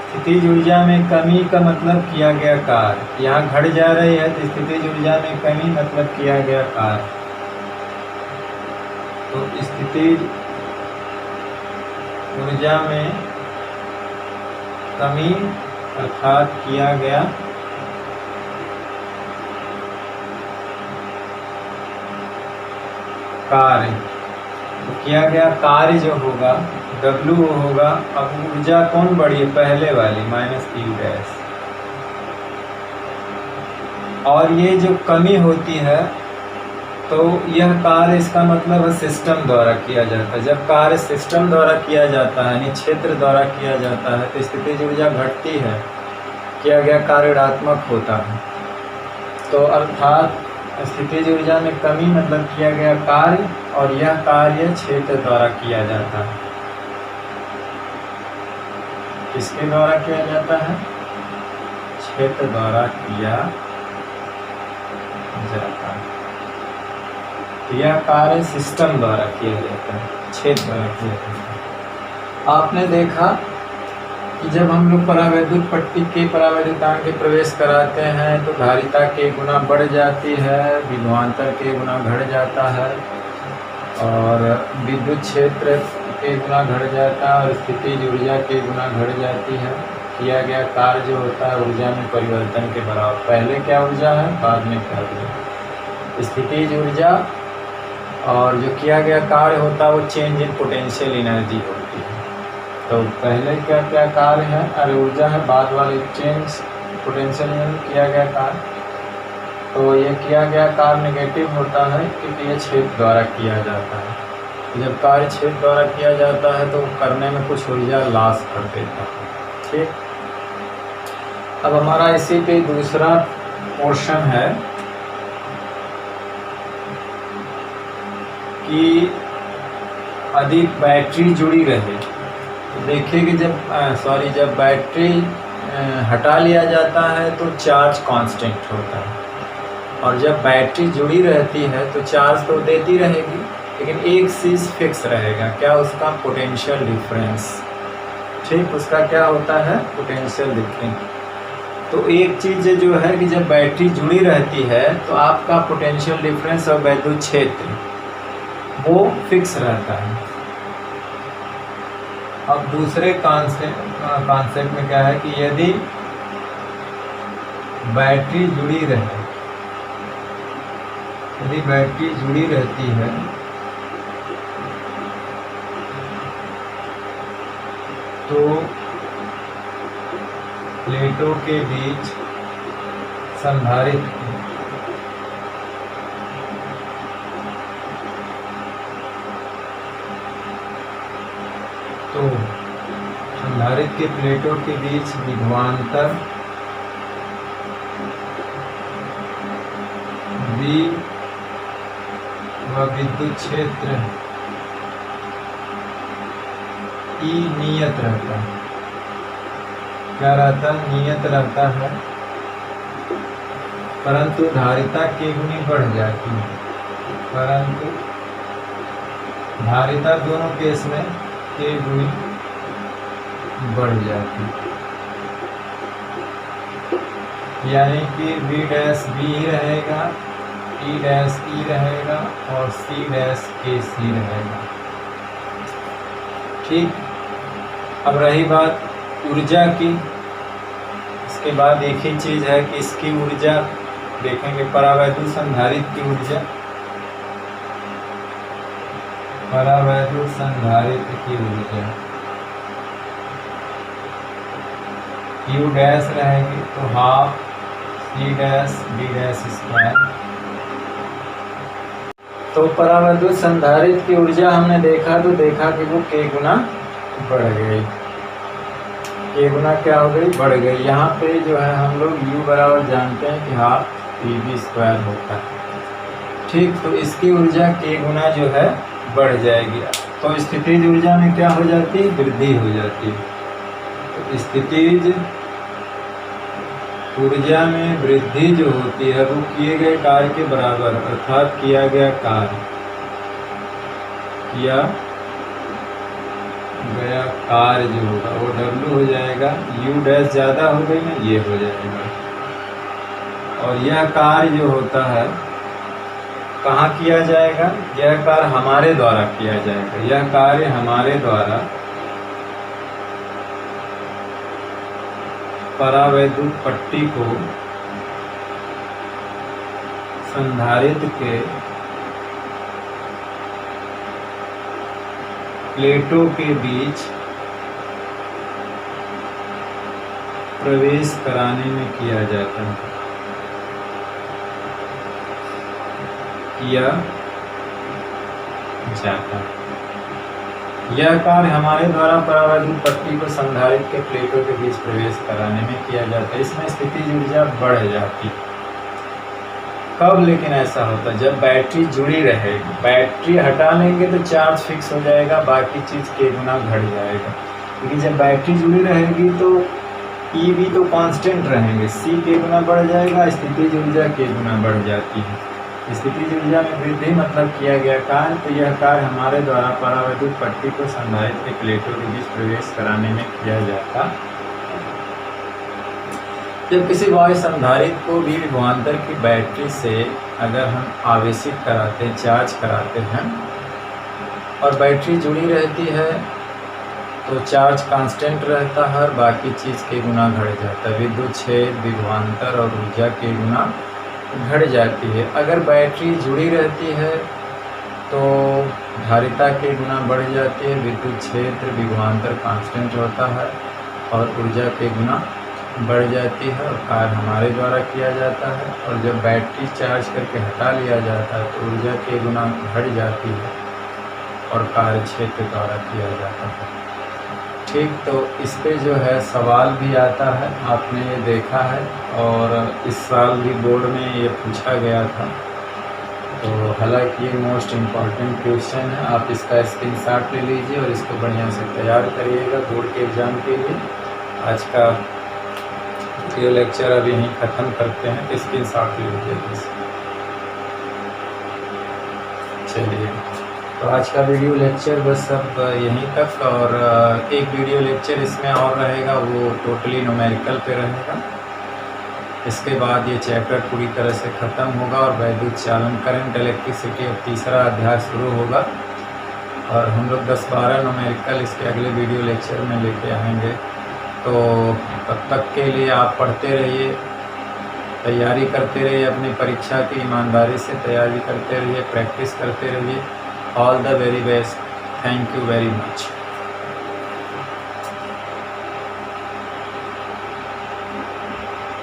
S1: स्थितिज ऊर्जा में कमी का मतलब किया गया कार्य, यहाँ घट जा रही है तो स्थितिज ऊर्जा में कमी मतलब किया गया कार्य, तो स्थितिज ऊर्जा में कमी अर्थात किया गया कार्य, तो किया गया कार्य जो होगा W होगा। अब ऊर्जा कौन बढ़ी है, पहले वाली -U', और ये जो कमी होती है तो यह कार्य, इसका मतलब है सिस्टम द्वारा किया जाता है। जब कार्य सिस्टम द्वारा किया जाता है यानी क्षेत्र द्वारा किया जाता है तो स्थितिज ऊर्जा घटती है, किया गया कार्य ऋणात्मक होता है। तो अर्थात स्थितिज ऊर्जा में कमी मतलब किया गया कार्य, और यह कार्य क्षेत्र द्वारा किया जाता है। किसके द्वारा किया जाता है, क्षेत्र द्वारा किया जाता है। तो यह कार्य सिस्टम द्वारा किया जाता है, क्षेत्र द्वारा किया जाता है। आपने देखा कि जब हम लोग परावैद्युत पट्टी के परावैद्युतांक के प्रवेश कराते हैं तो धारिता K गुना बढ़ जाती है, विभवांतर K गुना घट जाता है, और विद्युत क्षेत्र K गुना घट जाता है, और स्थितिज ऊर्जा K गुना घट जाती है। किया गया कार्य जो होता है ऊर्जा में परिवर्तन के बराबर, पहले क्या ऊर्जा है बाद में क्या ऊर्जा, स्थितिज ऊर्जा, और जो किया गया कार्य होता है वो चेंज इन पोटेंशियल एनर्जी होती है। तो पहले क्या क्या कार्य है, अरे ऊर्जा है, बाद वाले चेंज पोटेंशियल एनर्जी, किया गया कार्य। तो ये किया गया कार्य नेगेटिव होता है क्योंकि ये क्षेत्र द्वारा किया जाता है। जब कार्य क्षेत्र द्वारा किया जाता है तो करने में कुछ ऊर्जा लॉस कर देता है। ठीक। अब हमारा इसी पे दूसरा पोर्शन है कि यदि बैटरी जुड़ी रहे तो देखिए कि जब बैटरी हटा लिया जाता है तो चार्ज कांस्टेंट होता है, और जब बैटरी जुड़ी रहती है तो चार्ज तो देती रहेगी, लेकिन एक चीज़ फिक्स रहेगा, क्या, उसका पोटेंशियल डिफरेंस। ठीक, उसका क्या होता है, पोटेंशियल डिफरेंस। तो एक चीज़ जो है कि जब बैटरी जुड़ी रहती है तो आपका पोटेंशियल डिफरेंस और वैद्युत क्षेत्र वो फिक्स रहता है। अब दूसरे कॉन्सेप्ट में क्या है कि यदि बैटरी जुड़ी रहती है तो प्लेटों के बीच संधारित्र तो संधारित्र के प्लेटों के बीच विभवांतर V व विद्युत क्षेत्र E नियत रहता है। क्या रहता है? नियत रहता है, परंतु धारिता के गुनी बढ़ जाती है। परंतु धारिता दोनों केस में के गुनी बढ़ जाती है, यानी कि V डैश B रहेगा, E डैश E रहेगा और C डैश K C रहेगा। ठीक। अब रही बात ऊर्जा की, इसके बाद एक ही चीज़ है कि इसकी ऊर्जा देखेंगे। परावैद्युत संधारित्र की ऊर्जा, परावैद्युत संधारित्र की ऊर्जा U डैश रहेगी तो half C dash B dash square. तो परावैद्युत संधारित्र की ऊर्जा हमने देखा कि वो K गुना बढ़ गई। K गुना क्या हो गई? बढ़ गई। यहाँ पे जो है हम लोग U बराबर जानते हैं कि हाफ PV स्क्वायर होता है। ठीक। तो इसकी ऊर्जा K गुना जो है बढ़ जाएगी। तो स्थितिज ऊर्जा में क्या हो जाती है? वृद्धि हो जाती है। तो स्थितिज ऊर्जा में वृद्धि जो होती है वो किए गए कार्य के बराबर, अर्थात किया गया कार्य जो होगा वो W हो जाएगा। U डैश ज़्यादा हो गई ना, ये हो जाएगा। और यह कार्य जो होता है कहाँ किया जाएगा? यह कार्य हमारे द्वारा किया जाएगा। यह कार्य हमारे द्वारा परावैद्युत पट्टी को संधारित्र के प्लेटों के बीच प्रवेश कराने में किया जाता है। यह कार्य हमारे द्वारा परावैद्युत पट्टी को संधारित्र के प्लेटों के बीच प्रवेश कराने में किया जाता है। इसमें स्थितिज ऊर्जा बढ़ जाती है। कब लेकिन ऐसा होता है? जब बैटरी जुड़ी रहेगी। बैटरी हटा लेंगे तो चार्ज फिक्स हो जाएगा, बाकी चीज़ K गुना घट जाएगा। क्योंकि जब बैटरी जुड़ी रहेगी तो E भी तो कांस्टेंट रहेंगे, C K गुना बढ़ जाएगा, स्थितिज ऊर्जा K गुना बढ़ जाती है। स्थितिज ऊर्जा में वृद्धि मतलब किया गया कार्य। तो यह कार्य हमारे द्वारा परावैद्युत पट्टी को संधारित्र के प्लेटों के बीच प्रवेश कराने में किया जाता है। जब किसी वायु संधारित्र को भी विभवांतर की बैटरी से अगर हम आवेशित कराते हैं, चार्ज कराते हैं और बैटरी जुड़ी रहती है तो चार्ज कांस्टेंट रहता है और बाकी चीज़ K गुना घट जाता है। विद्युत क्षेत्र, विभवांतर और ऊर्जा K गुना घट जाती है। अगर बैटरी जुड़ी रहती है तो धारिता K गुना बढ़ जाती है, विद्युत क्षेत्र, विभवांतर कांस्टेंट होता है और ऊर्जा K गुना बढ़ जाती है और कार्य हमारे द्वारा किया जाता है। और जब बैटरी चार्ज करके हटा लिया जाता है तो ऊर्जा K गुना घट जाती है और कार्य क्षेत्र द्वारा किया जाता है। ठीक। तो इस पे जो है सवाल भी आता है, आपने ये देखा है और इस साल भी बोर्ड में ये पूछा गया था। तो हालांकि ये मोस्ट इम्पॉर्टेंट क्वेश्चन है। आप इसका स्क्रीनशॉट ले लीजिए और इसको बढ़िया से तैयार करिएगा बोर्ड के एग्ज़ाम के लिए। आज का वीडियो लेक्चर अभी यहीं ख़त्म करते हैं, तो स्क्रीनशॉट ले लीजिए। चलिए, तो आज का वीडियो लेक्चर बस अब यहीं तक। और एक वीडियो लेक्चर इसमें और रहेगा, वो टोटली न्यूमेरिकल पे रहेगा। इसके बाद ये चैप्टर पूरी तरह से ख़त्म होगा और वैद्युत चालन, करंट, इलेक्ट्रिसिटी अब तीसरा अध्याय शुरू होगा। और हम लोग 10-12 न्यूमेरिकल इसके अगले वीडियो लेक्चर में लेके आएंगे। तो तब तक के लिए आप पढ़ते रहिए, तैयारी करते रहिए, अपनी परीक्षा की ईमानदारी से तैयारी करते रहिए, प्रैक्टिस करते रहिए। All the very best. Thank you very much.